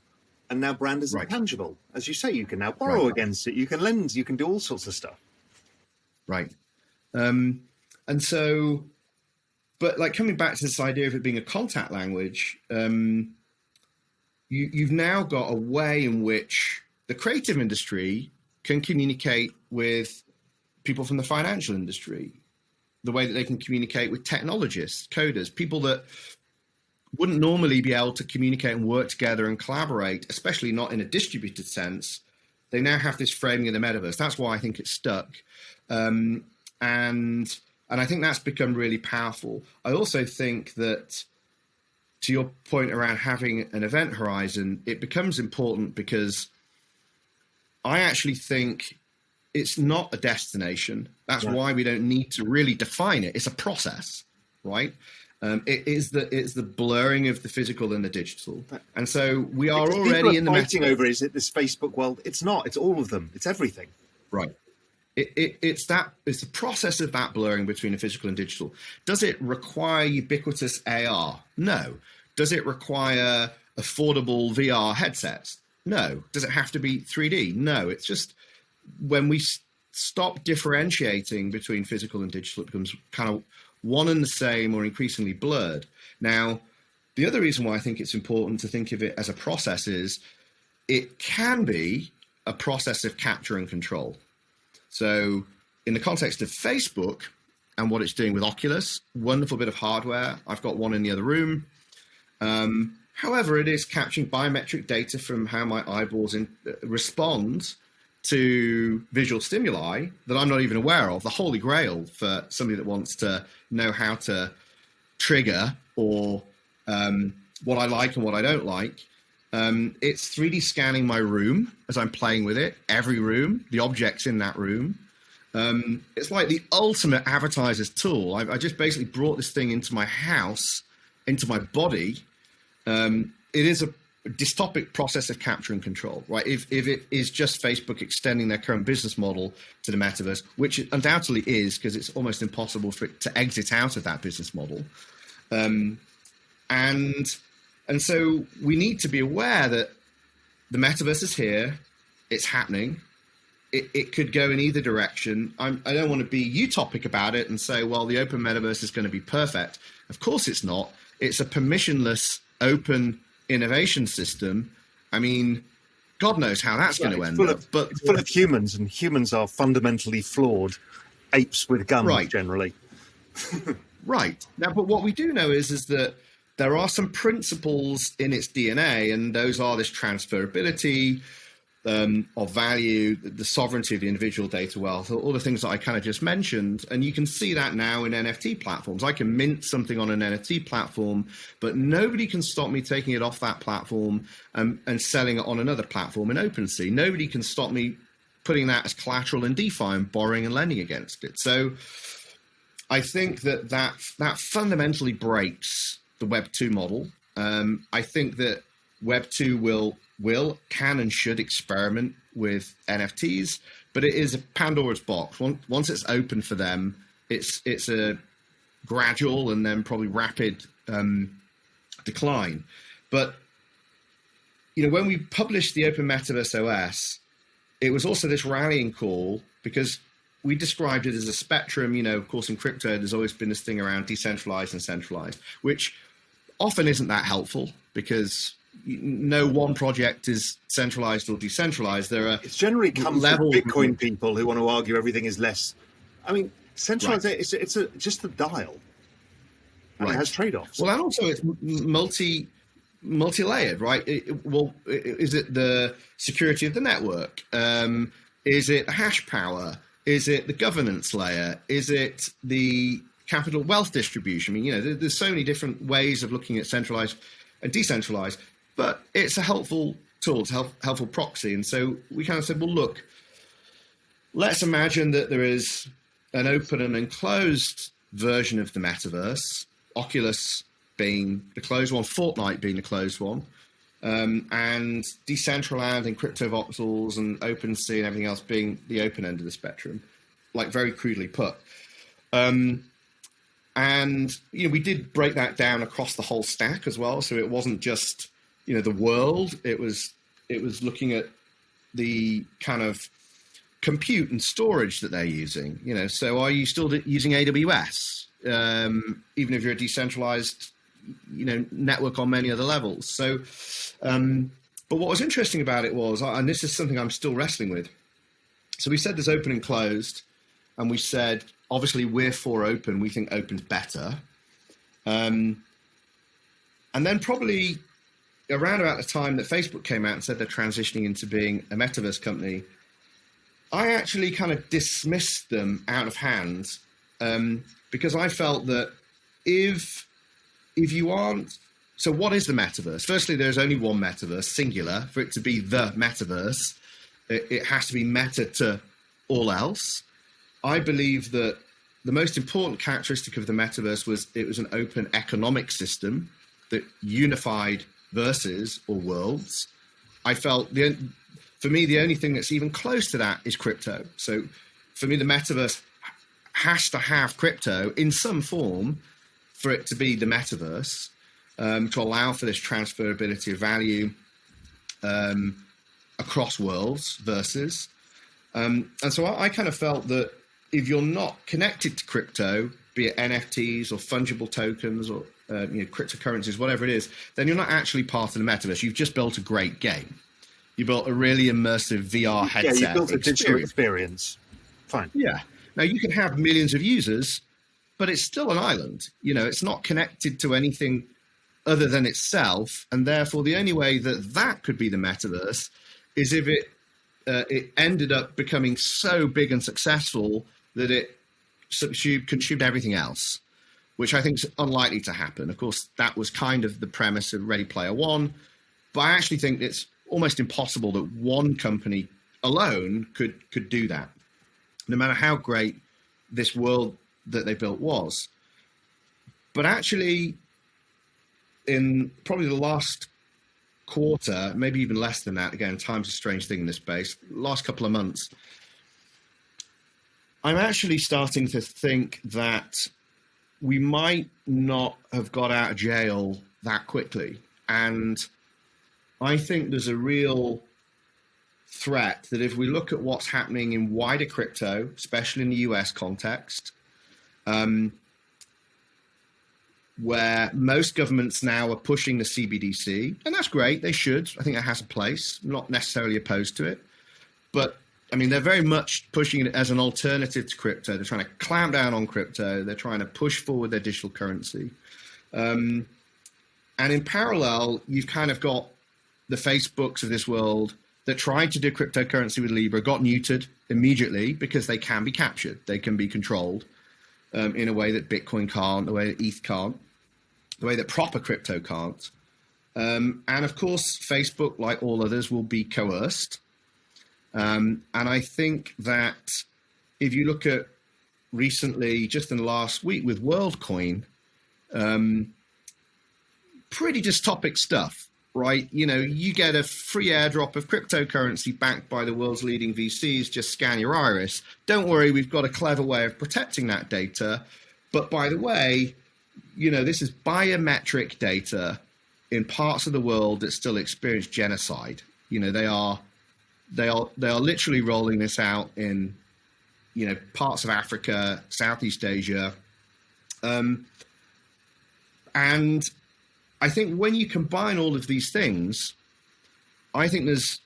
And now brand is intangible. As you say, you can now borrow against it. You can lend. You can do all sorts of stuff. Right. And so, but like coming back to this idea of it being a contact language, you've now got a way in which the creative industry can communicate with people from the financial industry, the way that they can communicate with technologists, coders, people that wouldn't normally be able to communicate and work together and collaborate, especially not in a distributed sense. They now have this framing of the metaverse. That's why I think it's stuck. And I think that's become really powerful. I also think that, to your point around having an event horizon, it becomes important because I actually think it's not a destination. That's why we don't need to really define it. It's a process, right? It's the blurring of the physical and the digital, and so we are already in the fighting over. Is it this Facebook world? It's not. It's all of them. It's everything. Right. It's the process of that blurring between the physical and digital. Does it require ubiquitous AR? No. Does it require affordable VR headsets? No. Does it have to be 3D? No. It's just when we stop differentiating between physical and digital, it becomes kind of one and the same or increasingly blurred. Now, the other reason why I think it's important to think of it as a process is it can be a process of capture and control. So in the context of Facebook and what it's doing with Oculus, wonderful bit of hardware. I've got one in the other room. However, it is capturing biometric data from how my eyeballs respond to visual stimuli that I'm not even aware of, the holy grail for somebody that wants to know how to trigger or what I like and what I don't like. It's 3D scanning my room as I'm playing with it, every room, the objects in that room. It's like the ultimate advertiser's tool. I just basically brought this thing into my house, into my body. It is a dystopic process of capture and control, right? If it is just Facebook extending their current business model to the metaverse, which it undoubtedly is, because it's almost impossible for it to exit out of that business model. And so we need to be aware that the metaverse is here, it's happening. It could go in either direction. I don't want to be utopic about it and say, well, the open metaverse is going to be perfect. Of course it's not. It's a permissionless, open innovation system. I mean, God knows how that's going to end up. But it's full of humans, and humans are fundamentally flawed apes with guns, generally. Right. Now, but what we do know is that there are some principles in its DNA, and those are this transferability, of value, the sovereignty of the individual data wealth, all the things that I kind of just mentioned. And you can see that now in NFT platforms. I can mint something on an NFT platform, but nobody can stop me taking it off that platform and selling it on another platform in OpenSea. Nobody can stop me putting that as collateral in DeFi and borrowing and lending against it. So I think that fundamentally breaks the Web 2 model. I think that Web 2 can and should experiment with NFTs, but it is a Pandora's box. Once it's open for them, it's a gradual and then probably rapid decline. But when we published the Open Metaverse OS, it was also this rallying call because we described it as a spectrum. Of course, in crypto, there's always been this thing around decentralized and centralized, which often isn't that helpful because no one project is centralized or decentralized. It's generally comes from Bitcoin people who want to argue everything is less. I mean, centralized, right. It's just a dial. And right. It has trade-offs. Well, and also it's multi-layered, right? Is it the security of the network? Is it hash power? Is it the governance layer? Is it the capital wealth distribution? I mean, there's so many different ways of looking at centralized and decentralized. But it's a helpful tool, it's a helpful proxy. And so we kind of said, well, look, let's imagine that there is an open and enclosed version of the metaverse, Oculus being the closed one, Fortnite being the closed one, and Decentraland and CryptoVoxels and OpenSea and everything else being the open end of the spectrum, like very crudely put. And we did break that down across the whole stack as well. So it wasn't just the world, it was looking at the kind of compute and storage that they're using. So are you still using AWS, even if you're a decentralized network on many other levels? So but what was interesting about it was, and this is something I'm still wrestling with, so we said there's open and closed, and we said obviously we're for open, we think open's better, and then probably around about the time that Facebook came out and said they're transitioning into being a metaverse company, I actually kind of dismissed them out of hand because I felt that if you aren't, so what is the metaverse? Firstly, there's only one metaverse, singular. For it to be the metaverse, it has to be meta to all else. I believe that the most important characteristic of the metaverse was it was an open economic system that unified verses or worlds. I felt for me, the only thing that's even close to that is crypto. So for me, the metaverse has to have crypto in some form for it to be the metaverse, to allow for this transferability of value across worlds, versus. And so I kind of felt that if you're not connected to crypto, be it NFTs or fungible tokens or cryptocurrencies, whatever it is, then you're not actually part of the metaverse. You've just built a great game. You built a really immersive VR headset. Yeah, you built a digital experience. Fine. Yeah. Now you can have millions of users, but it's still an island. It's not connected to anything other than itself, and therefore the only way that could be the metaverse is if it ended up becoming so big and successful that it consumed everything else, which I think is unlikely to happen. Of course, that was kind of the premise of Ready Player One, but I actually think it's almost impossible that one company alone could do that, no matter how great this world that they built was. But actually, in probably the last quarter, maybe even less than that, again, time's a strange thing in this space, last couple of months, I'm actually starting to think that we might not have got out of jail that quickly. And I think there's a real threat that if we look at what's happening in wider crypto, especially in the US context, where most governments now are pushing the CBDC, and that's great, they should. I think that has a place. I'm not necessarily opposed to it. But, I mean, they're very much pushing it as an alternative to crypto. They're trying to clamp down on crypto. They're trying to push forward their digital currency. And in parallel, you've kind of got the Facebooks of this world that tried to do cryptocurrency with Libra got neutered immediately because they can be captured. They can be controlled in a way that Bitcoin can't, the way that ETH can't, the way that proper crypto can't. And of course, Facebook, like all others, will be coerced. And I think that if you look at recently, just in the last week with WorldCoin, pretty dystopic stuff, right? You know, you get a free airdrop of cryptocurrency backed by the world's leading VCs, just scan your iris. Don't worry, we've got a clever way of protecting that data. But by the way, you know, this is biometric data in parts of the world that still experience genocide. You know, they are literally rolling this out in, you know, parts of Africa, Southeast Asia. And I think when you combine all of these things, I think there's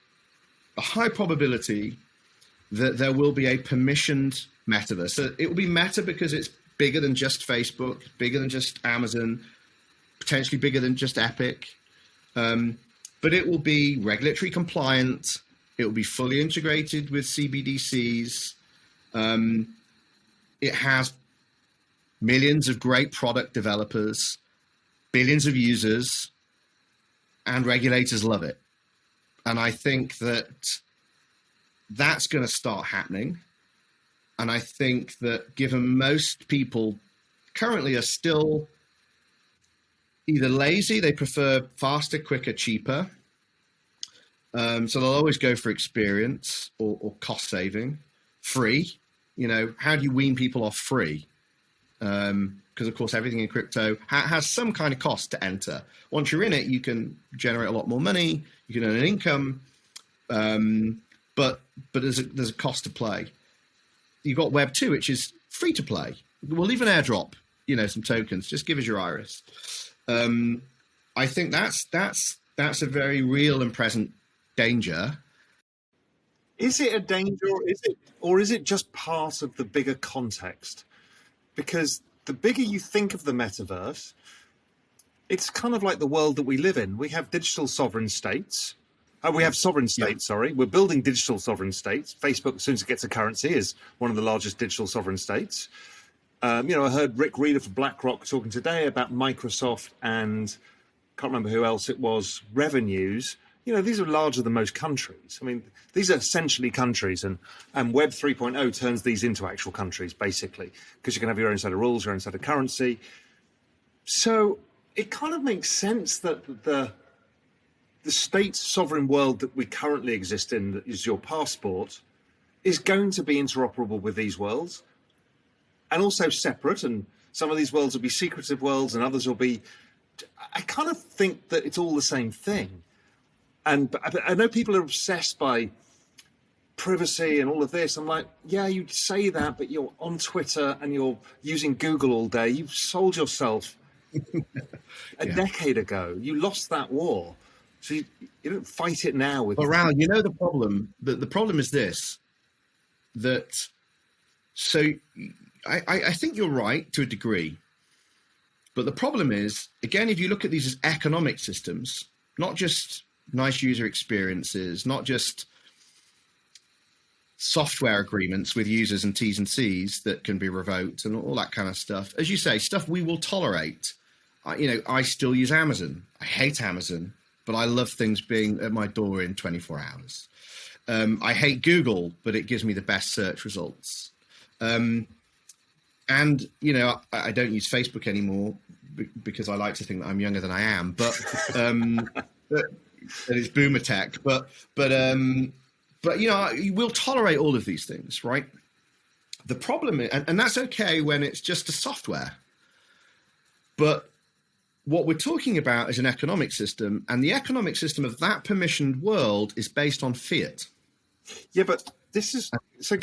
a high probability that there will be a permissioned metaverse. So it will be meta because it's bigger than just Facebook, bigger than just Amazon, potentially bigger than just Epic. But it will be regulatory compliant. It will be fully integrated with CBDCs. It has millions of great product developers, billions of users, and regulators love it. And I think that that's going to start happening. And I think that given most people currently are still either lazy, they prefer faster, quicker, cheaper. So they'll always go for experience or cost saving. Free, you know, how do you wean people off free? Because of course everything in crypto has some kind of cost to enter. Once you're in it, you can generate a lot more money, you can earn an income, but there's a cost to play. You've got Web 2, which is free to play. We'll even airdrop, you know, some tokens. Just give us your iris. I think that's a very real and present danger. Is it a danger, or is it just part of the bigger context? Because the bigger you think of the metaverse, it's kind of like the world that we live in. We have digital sovereign states. We have sovereign states, sorry. We're building digital sovereign states. Facebook, as soon as it gets a currency, is one of the largest digital sovereign states. You know, I heard Rick Reeder from BlackRock talking today about Microsoft and can't remember who else it was, revenues. You know, these are larger than most countries. I mean, these are essentially countries, and Web 3.0 turns these into actual countries, basically, because you can have your own set of rules, your own set of currency. So it kind of makes sense that the state sovereign world that we currently exist in, that is your passport, is going to be interoperable with these worlds, and also separate. And some of these worlds will be secretive worlds, and others will be. I kind of think that it's all the same thing. And I know people are obsessed by privacy and all of this. I'm like, yeah, you say that, but you're on Twitter and you're using Google all day. You've sold yourself a decade ago. You lost that war. So you don't fight it now. Well, Raoul, you know the problem? The problem is this, that, so I think you're right to a degree. But the problem is, again, if you look at these as economic systems, not just nice user experiences, not just software agreements with users and T's and C's that can be revoked and all that kind of stuff. As you say, stuff we will tolerate. I still use Amazon. I hate Amazon, but I love things being at my door in 24 hours. I hate Google, but it gives me the best search results. And, you know, I don't use Facebook anymore because I like to think that I'm younger than I am, but it's boomer tech, but you know, we'll tolerate all of these things, right? The problem is, and that's okay when it's just a software, but what we're talking about is an economic system, and the economic system of that permissioned world is based on fiat. Yeah, but this is so.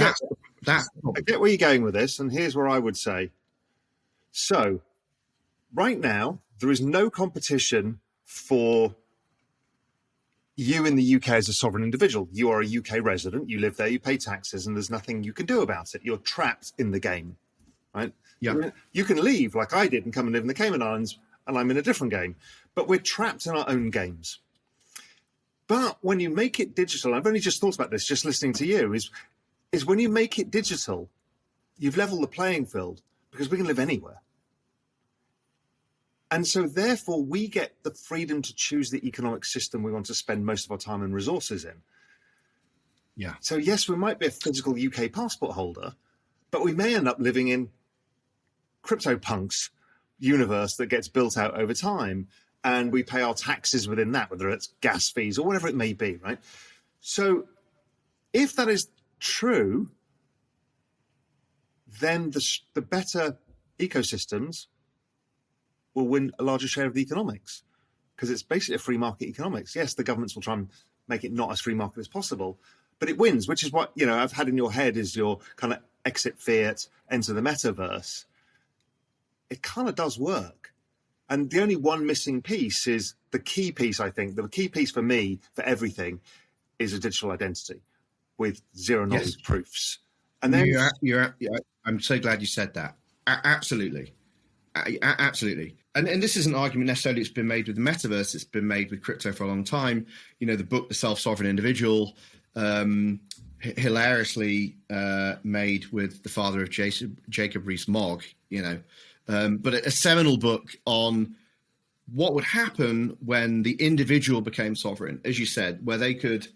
I get where you're going with this, and here's where I would say. So, right now, there is no competition for you in the UK as a sovereign individual. You are a UK resident, you live there, you pay taxes, and there's nothing you can do about it. You're trapped in the game, right? Yeah. You can leave like I did and come and live in the Cayman Islands, and I'm in a different game. But we're trapped in our own games. But when you make it digital, I've only just thought about this, just listening to you, is when you make it digital, you've leveled the playing field because we can live anywhere. And so therefore we get the freedom to choose the economic system we want to spend most of our time and resources in. Yeah. So yes, we might be a physical UK passport holder, but we may end up living in CryptoPunks universe that gets built out over time, and we pay our taxes within that, whether it's gas fees or whatever it may be, right? So if that is true, then the better ecosystems will win a larger share of the economics, because it's basically a free market economics. Yes, the governments will try and make it not as free market as possible, but it wins, which is what, I've had in your head is your kind of exit fiat, enter the metaverse. It kind of does work. And the only one missing piece is the key piece, I think. The key piece for me, for everything, is a digital identity with zero knowledge proofs. And then I'm so glad you said that. Absolutely. Absolutely. And this is an argument necessarily that's been made with the metaverse. It's been made with crypto for a long time. The book, The Self-Sovereign Individual, hilariously made with the father of Jacob Rees-Mogg, but a seminal book on what would happen when the individual became sovereign, as you said, where they could,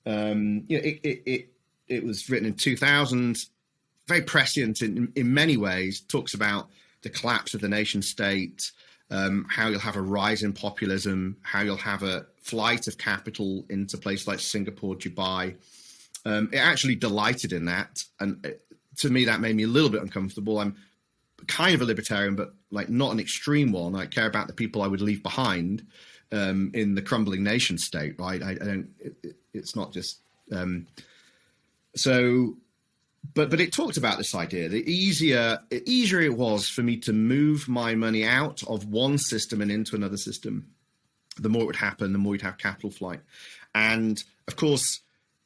it was written in 2000, very prescient in many ways, talks about the collapse of the nation state, how you'll have a rise in populism, how you'll have a flight of capital into places like Singapore, Dubai. It actually delighted in that. And to me, that made me a little bit uncomfortable. I'm kind of a libertarian, but like not an extreme one. I care about the people I would leave behind in the crumbling nation state, right? I don't, it's not just, but it talked about this idea, the easier it was for me to move my money out of one system and into another system, the more it would happen, the more you'd have capital flight. And of course,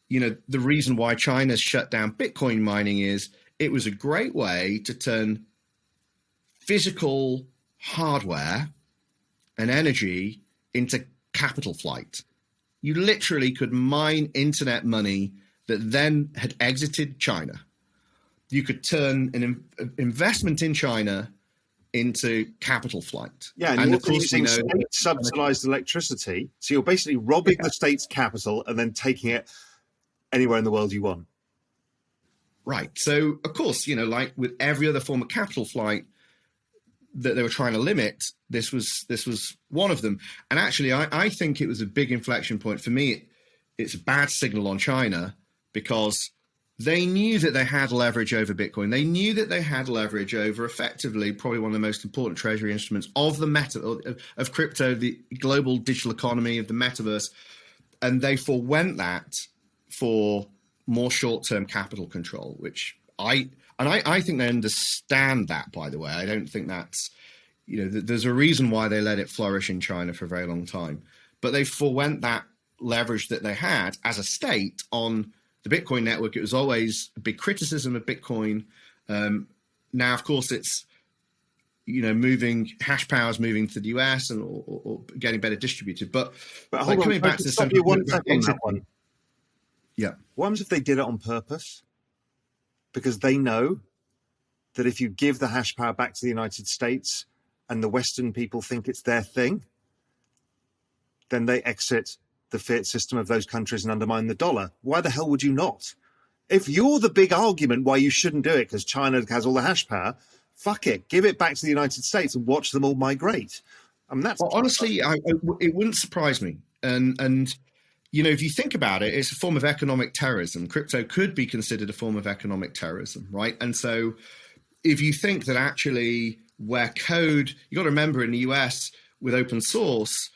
the reason why China's shut down Bitcoin mining is it was a great way to turn physical hardware and energy into capital flight. You literally could mine internet money that then had exited China. You could turn an investment in China into capital flight. Yeah, and of course, using state-subsidized electricity. So you're basically robbing the state's capital and then taking it anywhere in the world you want. Right. So, of course, like with every other form of capital flight that they were trying to limit, this was one of them. And actually, I think it was a big inflection point. For me, it's a bad signal on China because they knew that they had leverage over Bitcoin. They knew that they had leverage over effectively probably one of the most important treasury instruments of the of crypto, the global digital economy, of the metaverse. And they forewent that for more short-term capital control, which I think they understand that, by the way. I don't think that's, there's a reason why they let it flourish in China for a very long time. But they forewent that leverage that they had as a state on the Bitcoin network. It was always a big criticism of Bitcoin. Now, of course, it's, hash powers moving to the US or getting better distributed. But coming back to the central one. Yeah. What happens if they did it on purpose? Because they know that if you give the hash power back to the United States and the Western people think it's their thing, then they exit the fiat system of those countries and undermine the dollar. Why the hell would you not? If you're the big argument why you shouldn't do it because China has all the hash power, fuck it, give it back to the United States and watch them all migrate. I mean, that's honestly, it wouldn't surprise me. And if you think about it, it's a form of economic terrorism. Crypto could be considered a form of economic terrorism, right? And so if you think that actually where code, you got to remember in the US with open source,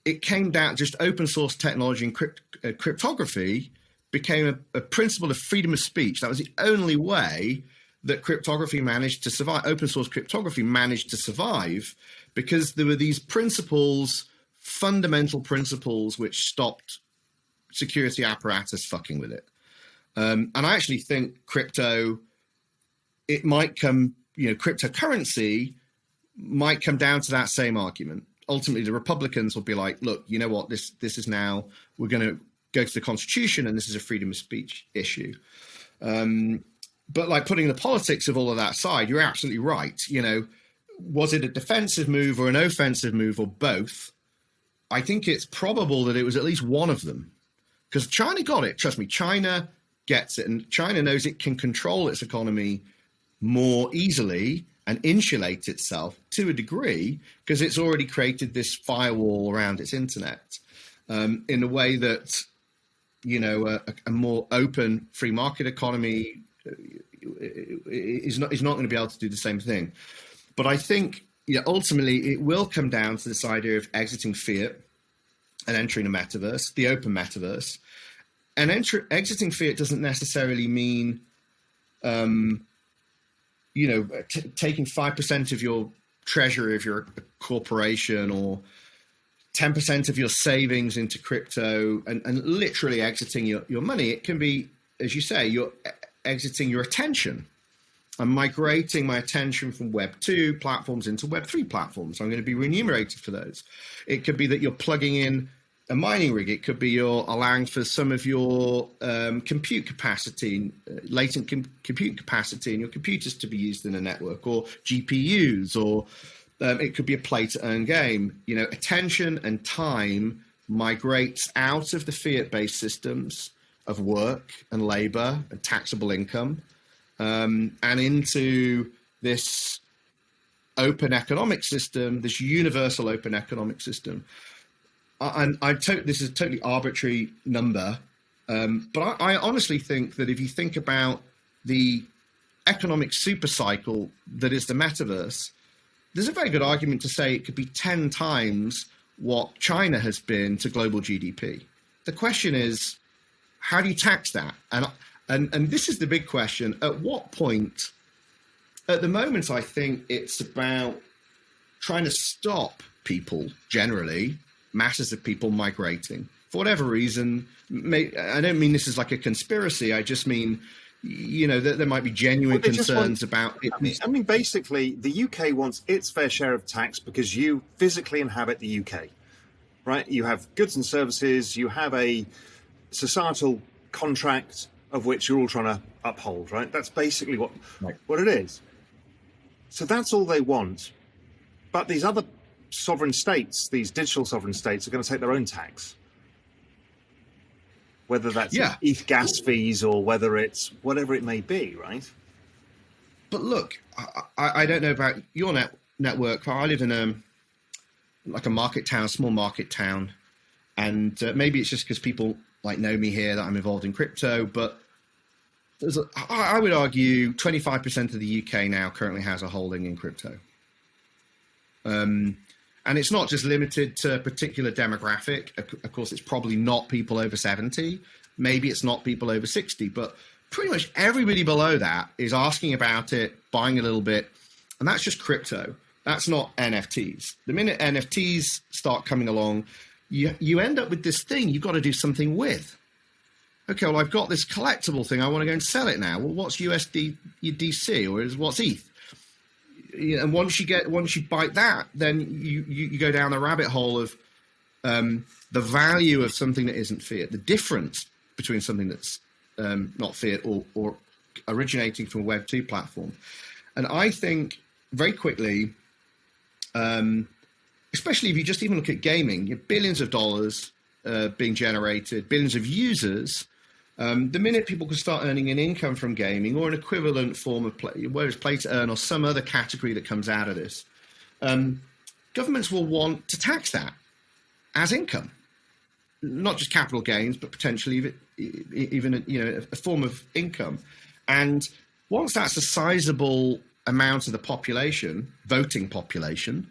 it came down, just open source technology and cryptography became a principle of freedom of speech. That was the only way that cryptography managed to survive. Open source cryptography managed to survive because there were these principles, fundamental principles, which stopped security apparatus fucking with it. And I actually think crypto, it might come, cryptocurrency might come down to that same argument ultimately the Republicans will be like, look, you know what, this is now, we're going to go to the Constitution, and this is a freedom of speech issue. But like, putting the politics of all of that aside, you're absolutely right. You know, was it a defensive move or an offensive move or both? I think it's probable that it was at least one of them, because China got it. Trust me, China gets it, and China knows it can control its economy more easily and insulate itself to a degree, because it's already created this firewall around its internet in a way that, you know, a more open free market economy is not going to be able to do the same thing. But I think, you know, ultimately it will come down to this idea of exiting fiat and entering a metaverse, the open metaverse. And exiting fiat doesn't necessarily mean, you know, taking 5% of your treasury if you're a corporation, or 10% of your savings into crypto, and literally exiting your money. It can be, as you say, you're exiting your attention. I'm migrating my attention from Web 2 platforms into Web 3 platforms. I'm going to be remunerated for those. It could be that you're plugging in a mining rig. It could be you're allowing for some of your compute capacity, latent compute capacity in your computers to be used in a network, or GPUs, or it could be a play-to-earn game. You know, attention and time migrates out of the fiat-based systems of work and labor and taxable income, and into this open economic system, this universal open economic system. And this is a totally arbitrary number, but I honestly think that if you think about the economic super cycle that is the metaverse, there's a very good argument to say it could be 10 times what China has been to global GDP. The question is, how do you tax that? And this is the big question. At what point? At the moment, I think it's about trying to stop people, generally, masses of people migrating for whatever reason. I don't mean this is like a conspiracy. I just mean, you know, that there might be genuine concerns about it. I mean, basically, the UK wants its fair share of tax because you physically inhabit the UK, right? You have goods and services. You have a societal contract of which you're all trying to uphold, right? That's basically what it is. So that's all they want. But these other sovereign states, these digital sovereign states, are going to take their own tax. Whether that's ETH gas fees or whether it's whatever it may be, right? But look, I don't know about your network. I live in a market town, small market town. And maybe it's just because people like know me here that I'm involved in crypto, but I would argue 25% of the UK now currently has a holding in crypto. And it's not just limited to a particular demographic. Of course, it's probably not people over 70. Maybe it's not people over 60, but pretty much everybody below that is asking about it, buying a little bit. And that's just crypto. That's not NFTs. The minute NFTs start coming along, you end up with this thing you've got to do something with. Okay, well, I've got this collectible thing. I want to go and sell it now. Well, what's USDC or what's ETH? And once you bite that, then you go down the rabbit hole of the value of something that isn't fiat, the difference between something that's not fiat or originating from a Web 2 platform. And I think very quickly, especially if you just even look at gaming, you have billions of dollars being generated, billions of users. The minute people can start earning an income from gaming or an equivalent form of play, whether it's play to earn or some other category that comes out of this, governments will want to tax that as income, not just capital gains, but potentially even a form of income. And once that's a sizable amount of the population, voting population,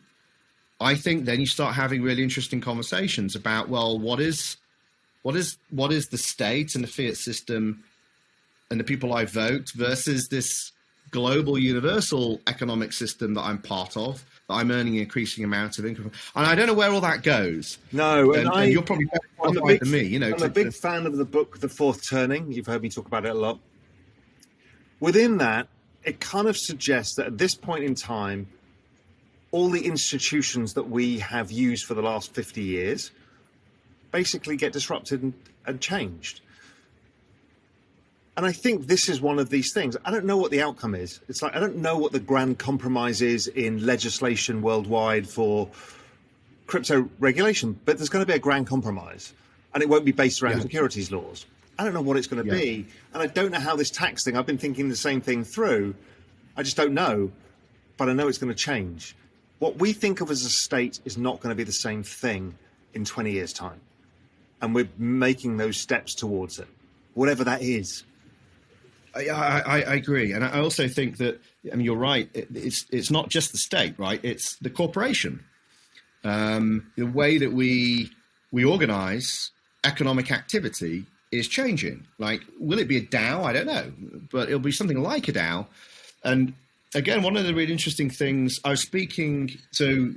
I think then you start having really interesting conversations about, well, what is the state and the fiat system and the people I vote versus this global universal economic system that I'm part of, that I'm earning an increasing amount of income. And I don't know where all that goes. No, and you're probably better qualified than me. You know, I'm a big fan of the book, The Fourth Turning. You've heard me talk about it a lot. Within that, it kind of suggests that at this point in time, all the institutions that we have used for the last 50 years basically get disrupted and changed. And I think this is one of these things. I don't know what the outcome is. It's like, I don't know what the grand compromise is in legislation worldwide for crypto regulation, but there's going to be a grand compromise, and it won't be based around securities laws. I don't know what it's going to be. And I don't know how this tax thing, I've been thinking the same thing through. I just don't know, but I know it's going to change. What we think of as a state is not going to be the same thing in 20 years' time. And we're making those steps towards it, whatever that is. I agree. And I also think that, I mean, you're right. It's not just the state, right? It's the corporation. The way that we organize economic activity is changing. Like, will it be a DAO? I don't know, but it'll be something like a DAO. And again, one of the really interesting things, I was speaking to,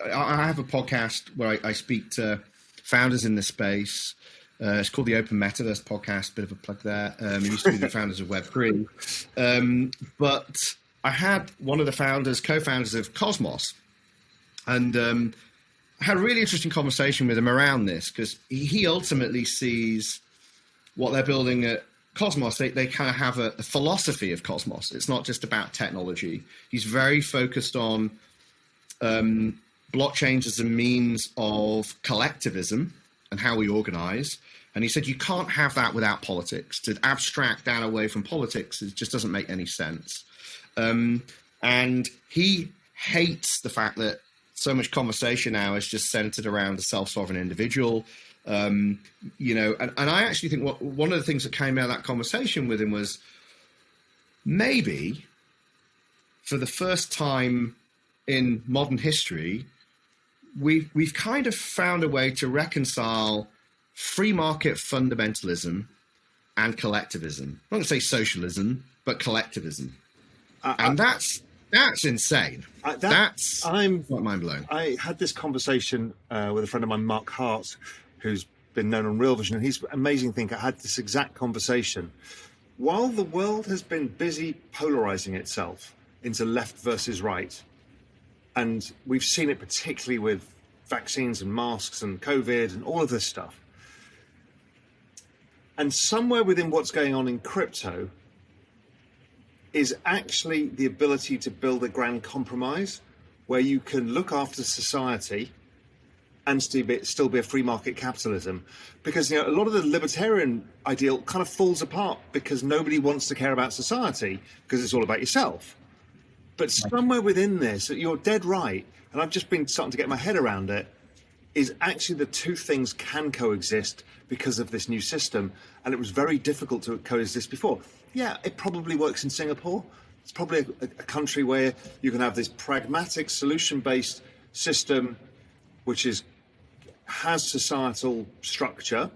I have a podcast where I speak to founders in the space. It's called the Open Metaverse podcast, bit of a plug there. It used to be the founders of Web3. But I had one of the co-founders of Cosmos, and I had a really interesting conversation with him around this, because he ultimately sees what they're building at Cosmos. They kind of have a philosophy of Cosmos. It's not just about technology. He's very focused on blockchains as a means of collectivism and how we organize. And he said, you can't have that without politics. To abstract that away from politics, it just doesn't make any sense. And he hates the fact that so much conversation now is just centered around a self-sovereign individual. And I actually think one of the things that came out of that conversation with him was, maybe for the first time in modern history, we've kind of found a way to reconcile free market fundamentalism and collectivism. I'm not going to say socialism, but collectivism. And that's insane. I'm quite mind blown. I had this conversation with a friend of mine, Mark Hart, who's been known on Real Vision, and he's an amazing thinker. I had this exact conversation. While the world has been busy polarizing itself into left versus right, and we've seen it particularly with vaccines and masks and COVID and all of this stuff, and somewhere within what's going on in crypto is actually the ability to build a grand compromise where you can look after society and still be a free market capitalism. Because, a lot of the libertarian ideal kind of falls apart because nobody wants to care about society because it's all about yourself. But somewhere within this, you're dead right, and I've just been starting to get my head around it, is actually the two things can coexist because of this new system. And it was very difficult to coexist before. Yeah, it probably works in Singapore. It's probably a country where you can have this pragmatic solution-based system, which has societal structure,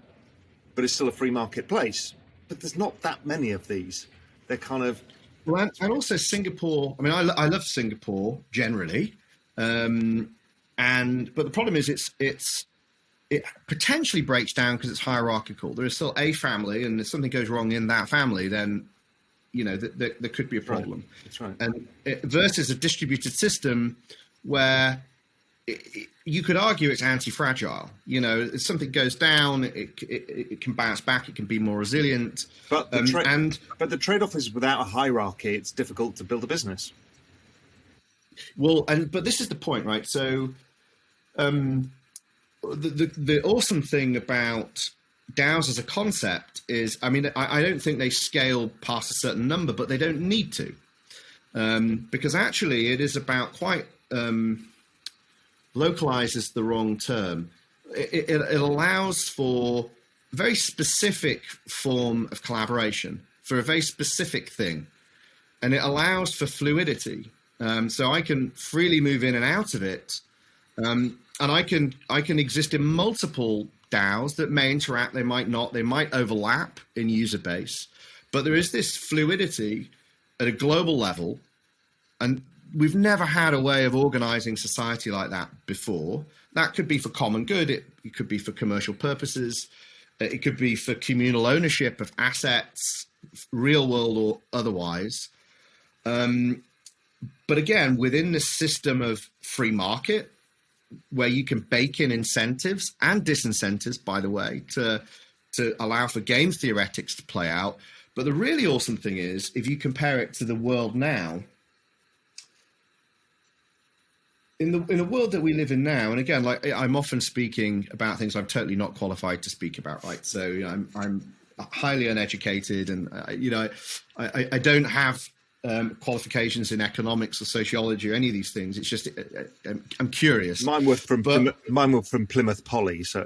but it's still a free marketplace. But there's not that many of these. They're kind of... Well, and also Singapore, I mean, I love Singapore generally. But the problem is it potentially breaks down because it's hierarchical. There is still a family, and if something goes wrong in that family, then there could be a problem. Right. That's right. And versus a distributed system where you could argue it's anti-fragile. If something goes down, it can bounce back. It can be more resilient. But the trade-off is, without a hierarchy, it's difficult to build a business. Well, but this is the point, right? So, the awesome thing about DAOs as a concept is, I mean, I don't think they scale past a certain number, but they don't need to, because actually it is about quite localized is the wrong term. It allows for a very specific form of collaboration for a very specific thing, and it allows for fluidity. So I can freely move in and out of it, and I can exist in multiple DAOs that may interact, they might not, they might overlap in user base, but there is this fluidity at a global level, and we've never had a way of organizing society like that before. That could be for common good, it could be for commercial purposes, it could be for communal ownership of assets, real world or otherwise. But again, within this system of free market, where you can bake in incentives and disincentives, by the way, to allow for game theoretics to play out. But the really awesome thing is, if you compare it to the world now, in the world that we live in now, and again, like I'm often speaking about things I'm totally not qualified to speak about, right? So I'm highly uneducated, and I don't have qualifications in economics or sociology or any of these things. It's just I'm curious. Mine were from Plymouth Poly, so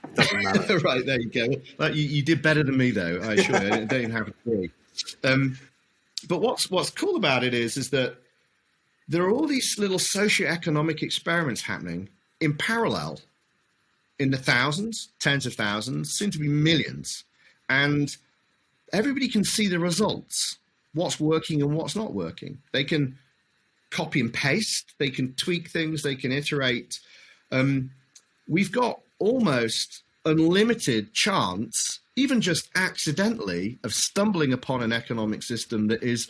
it doesn't matter. Right, there you go. Well, you did better than me, though. I don't even have a degree. But what's cool about it is that there are all these little socioeconomic experiments happening in parallel, in the thousands, tens of thousands, soon to be millions, and everybody can see the results. What's working and what's not working. They can copy and paste, they can tweak things, they can iterate. We've got almost unlimited chance, even just accidentally, of stumbling upon an economic system that is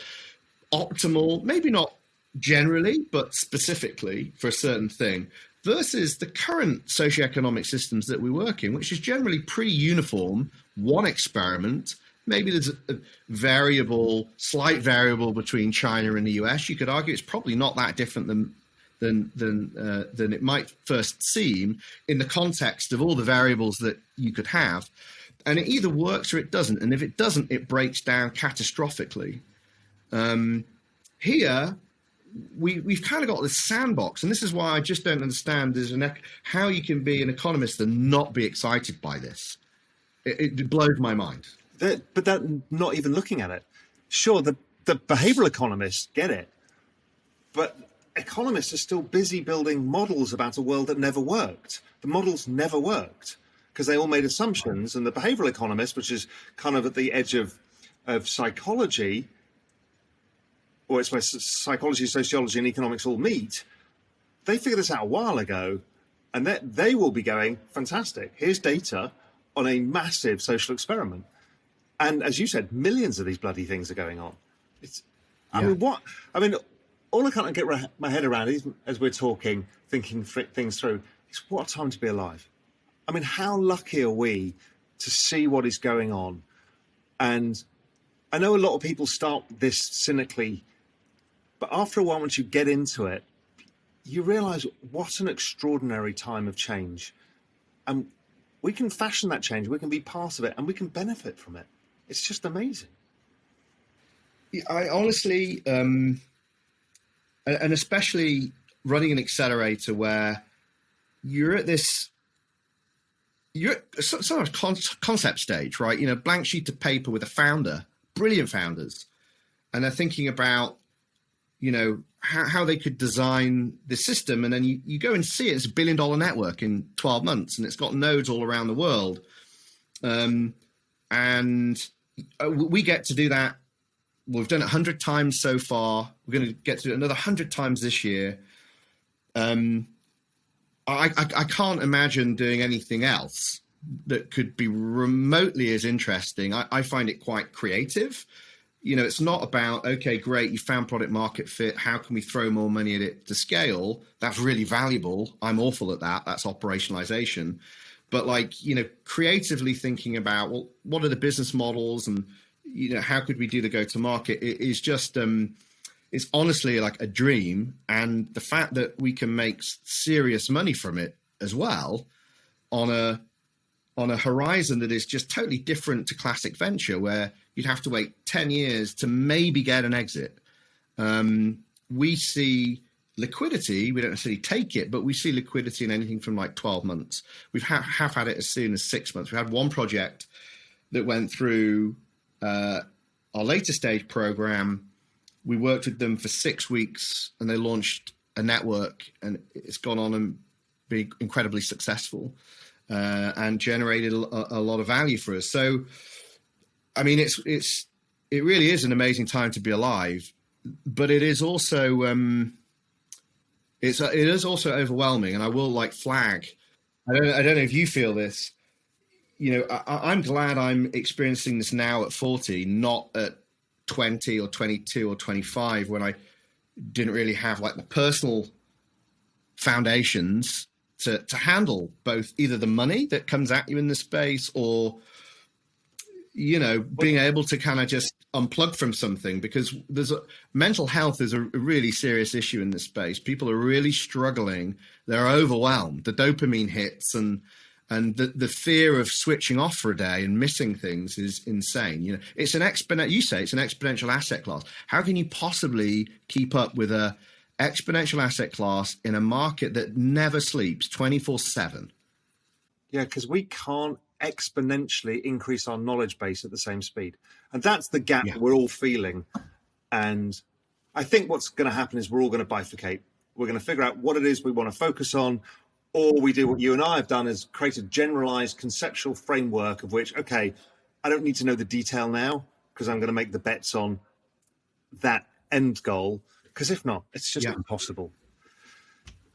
optimal, maybe not generally, but specifically for a certain thing, versus the current socioeconomic systems that we work in, which is generally pretty uniform, one experiment. Maybe there's a slight variable between China and the US. You could argue it's probably not that different than it might first seem in the context of all the variables that you could have. And it either works or it doesn't. And if it doesn't, it breaks down catastrophically. Here, we've kind of got this sandbox. And this is why I just don't understand how you can be an economist and not be excited by this. It blows my mind. But they're not even looking at it. Sure, the behavioral economists get it, but economists are still busy building models about a world that never worked. The models never worked because they all made assumptions, and the behavioral economist, which is kind of at the edge of psychology, or it's where psychology, sociology, and economics all meet, they figured this out a while ago, and they will be going, fantastic, here's data on a massive social experiment. And as you said, millions of these bloody things are going on. I mean, all I can't get my head around is, as we're talking, thinking things through, is what a time to be alive. I mean, how lucky are we to see what is going on? And I know a lot of people start this cynically, but after a while, once you get into it, you realize what an extraordinary time of change. And we can fashion that change, we can be part of it, and we can benefit from it. It's just amazing. I honestly, and especially running an accelerator where you're at sort of concept stage, right? Blank sheet of paper with a founder, brilliant founders, and they're thinking about, how they could design the system. And then you go and see it's $1 billion network in 12 months, and it's got nodes all around the world. And we get to do that. We've done it 100 times so far. We're going to get to do it another 100 times this year. I can't imagine doing anything else that could be remotely as interesting. I find it quite creative. It's not about, okay, great, you found product market fit. How can we throw more money at it to scale? That's really valuable. I'm awful at that. That's operationalization. But creatively thinking about, well, what are the business models and, how could we do the go-to-market? It is just, it's honestly like a dream. And the fact that we can make serious money from it as well on a horizon that is just totally different to classic venture, where you'd have to wait 10 years to maybe get an exit. We see liquidity, we don't necessarily take it, but we see liquidity in anything from 12 months. We've have had it as soon as 6 months. We had one project that went through our later stage program. We worked with them for 6 weeks and they launched a network, and it's gone on and be incredibly successful and generated a lot of value for us. So, I mean, it really is an amazing time to be alive, but it is also it is also overwhelming. And I will flag. I don't know if you feel this. I'm glad I'm experiencing this now at 40, not at 20 or 22 or 25, when I didn't really have like the personal foundations to handle both either the money that comes at you in this space or, being able to kind of just unplug from something, because mental health is a really serious issue in this space. People are really struggling. They're overwhelmed. The dopamine hits and the fear of switching off for a day and missing things is insane. It's an exponential asset class. How can you possibly keep up with a exponential asset class in a market that never sleeps 24/7? Yeah, because we can't exponentially increase our knowledge base at the same speed. And that's the gap we're all feeling. And I think what's going to happen is we're all going to bifurcate. We're going to figure out what it is we want to focus on, or we do what you and I have done, is create a generalized conceptual framework of which, okay, I don't need to know the detail now because I'm going to make the bets on that end goal. Because if not, it's just impossible.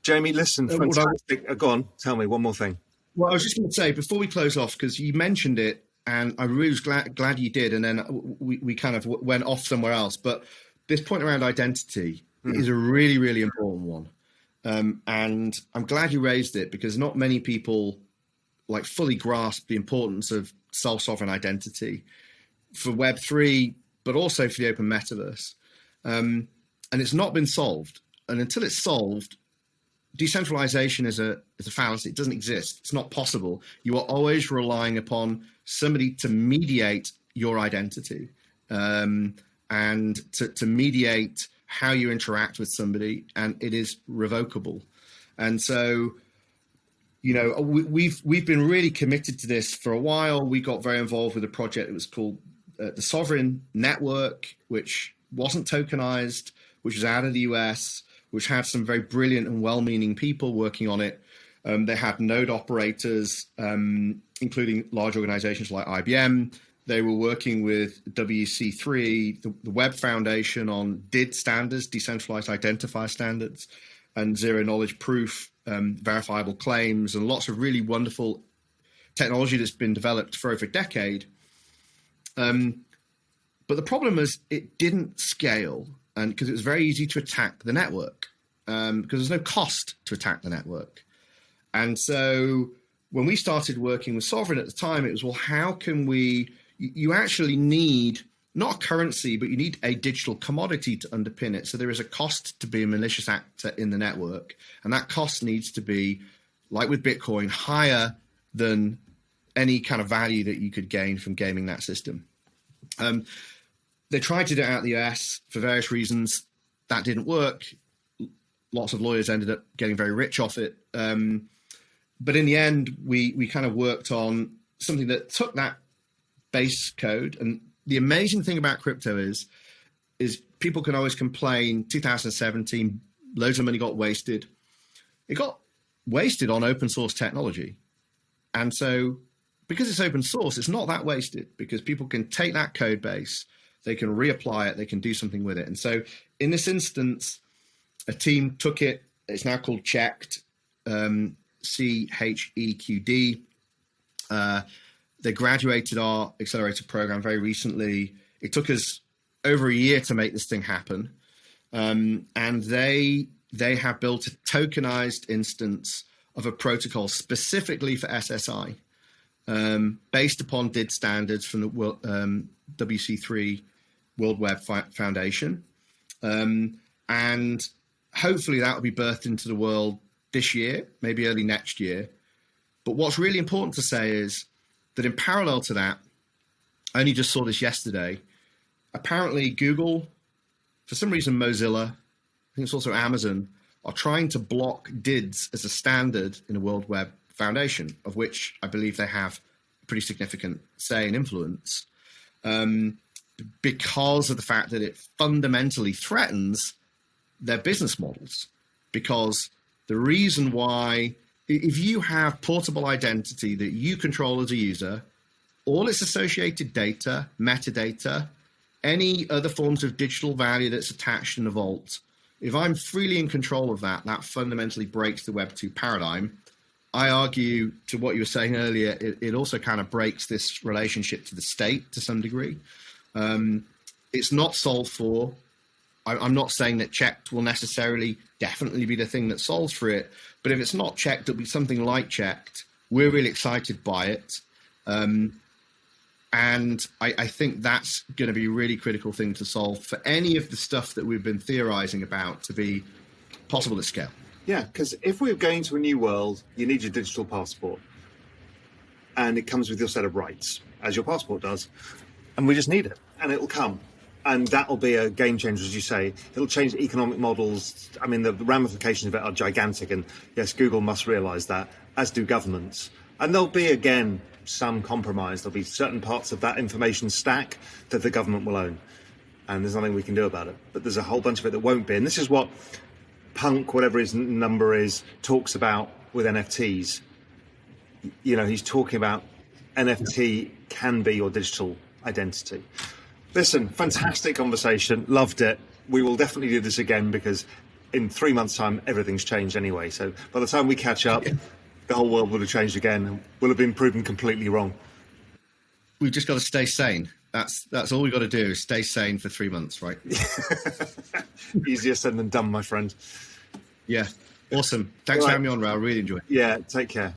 Jamie, listen, fantastic. Go on, tell me one more thing. Well, I was just going to say, before we close off, because you mentioned it, and I really was glad you did, and then we kind of went off somewhere else. But this point around identity is a really, really important one. And I'm glad you raised it, because not many people fully grasp the importance of self-sovereign identity for Web3, but also for the open metaverse. And it's not been solved. And until it's solved, decentralization is a fallacy. It doesn't exist. It's not possible. You are always relying upon somebody to mediate your identity, and to mediate how you interact with somebody, and it is revocable. And so, we've been really committed to this for a while. We got very involved with a project that was called the Sovereign Network, which wasn't tokenized, which was out of the US, which had some very brilliant and well-meaning people working on it. They had node operators, including large organizations like IBM. They were working with WC3, the Web Foundation, on DID standards, decentralized identifier standards, and zero knowledge proof, verifiable claims, and lots of really wonderful technology that's been developed for over a decade. But the problem is it didn't scale, and because it was very easy to attack the network, because there's no cost to attack the network. And so when we started working with Sovereign at the time, it was, well, how can you actually need not a currency, but you need a digital commodity to underpin it. So there is a cost to be a malicious actor in the network. And that cost needs to be, like with Bitcoin, higher than any kind of value that you could gain from gaming that system. They tried to do it out of the US for various reasons. That didn't work. Lots of lawyers ended up getting very rich off it. But in the end, we kind of worked on something that took that base code. And the amazing thing about crypto is people can always complain, 2017, loads of money got wasted. It got wasted on open source technology. And so because it's open source, it's not that wasted, because people can take that code base, they can reapply it, they can do something with it. And so in this instance, a team took it, it's now called Checked, CHEQD. They graduated our Accelerator program very recently. It took us over a year to make this thing happen. And they have built a tokenized instance of a protocol specifically for SSI, based upon DID standards from the WC3 World Web Foundation. And hopefully that will be birthed into the world this year, maybe early next year. But what's really important to say is that in parallel to that, I only just saw this yesterday, apparently Google, for some reason Mozilla, I think it's also Amazon, are trying to block DIDs as a standard in the World Web Foundation, of which I believe they have a pretty significant say and influence, because of the fact that it fundamentally threatens their business models. Because the reason why, if you have portable identity that you control as a user, all its associated data, metadata, any other forms of digital value that's attached in the vault, if I'm freely in control of that, that fundamentally breaks the Web 2 paradigm. I argue, to what you were saying earlier, it also kind of breaks this relationship to the state to some degree. It's not solved for. I'm not saying that checked will necessarily definitely be the thing that solves for it, but if it's not checked, it'll be something like checked. We're really excited by it. And I think that's going to be a really critical thing to solve for any of the stuff that we've been theorizing about to be possible at scale. Yeah, because if we're going to a new world, you need your digital passport. And it comes with your set of rights, as your passport does. And we just need it, and it'll come. And that'll be a game changer, as you say. It'll change economic models. I mean, the ramifications of it are gigantic. And yes, Google must realize that, as do governments. And there'll be, again, some compromise. There'll be certain parts of that information stack that the government will own. And there's nothing we can do about it. But there's a whole bunch of it that won't be. And this is what Punk, whatever his number is, talks about with NFTs. You know, he's talking about NFT can be your digital identity. Listen, fantastic conversation. Loved it. We will definitely do this again because in 3 months' time, everything's changed anyway. So by the time we catch up, the whole world will have changed again and will have been proven completely wrong. We've just got to stay sane. That's all we've got to do is stay sane for 3 months, right? Easier said than done, my friend. Yeah. Awesome. Thanks for having me on, Raoul. Really enjoyed it. Yeah, take care.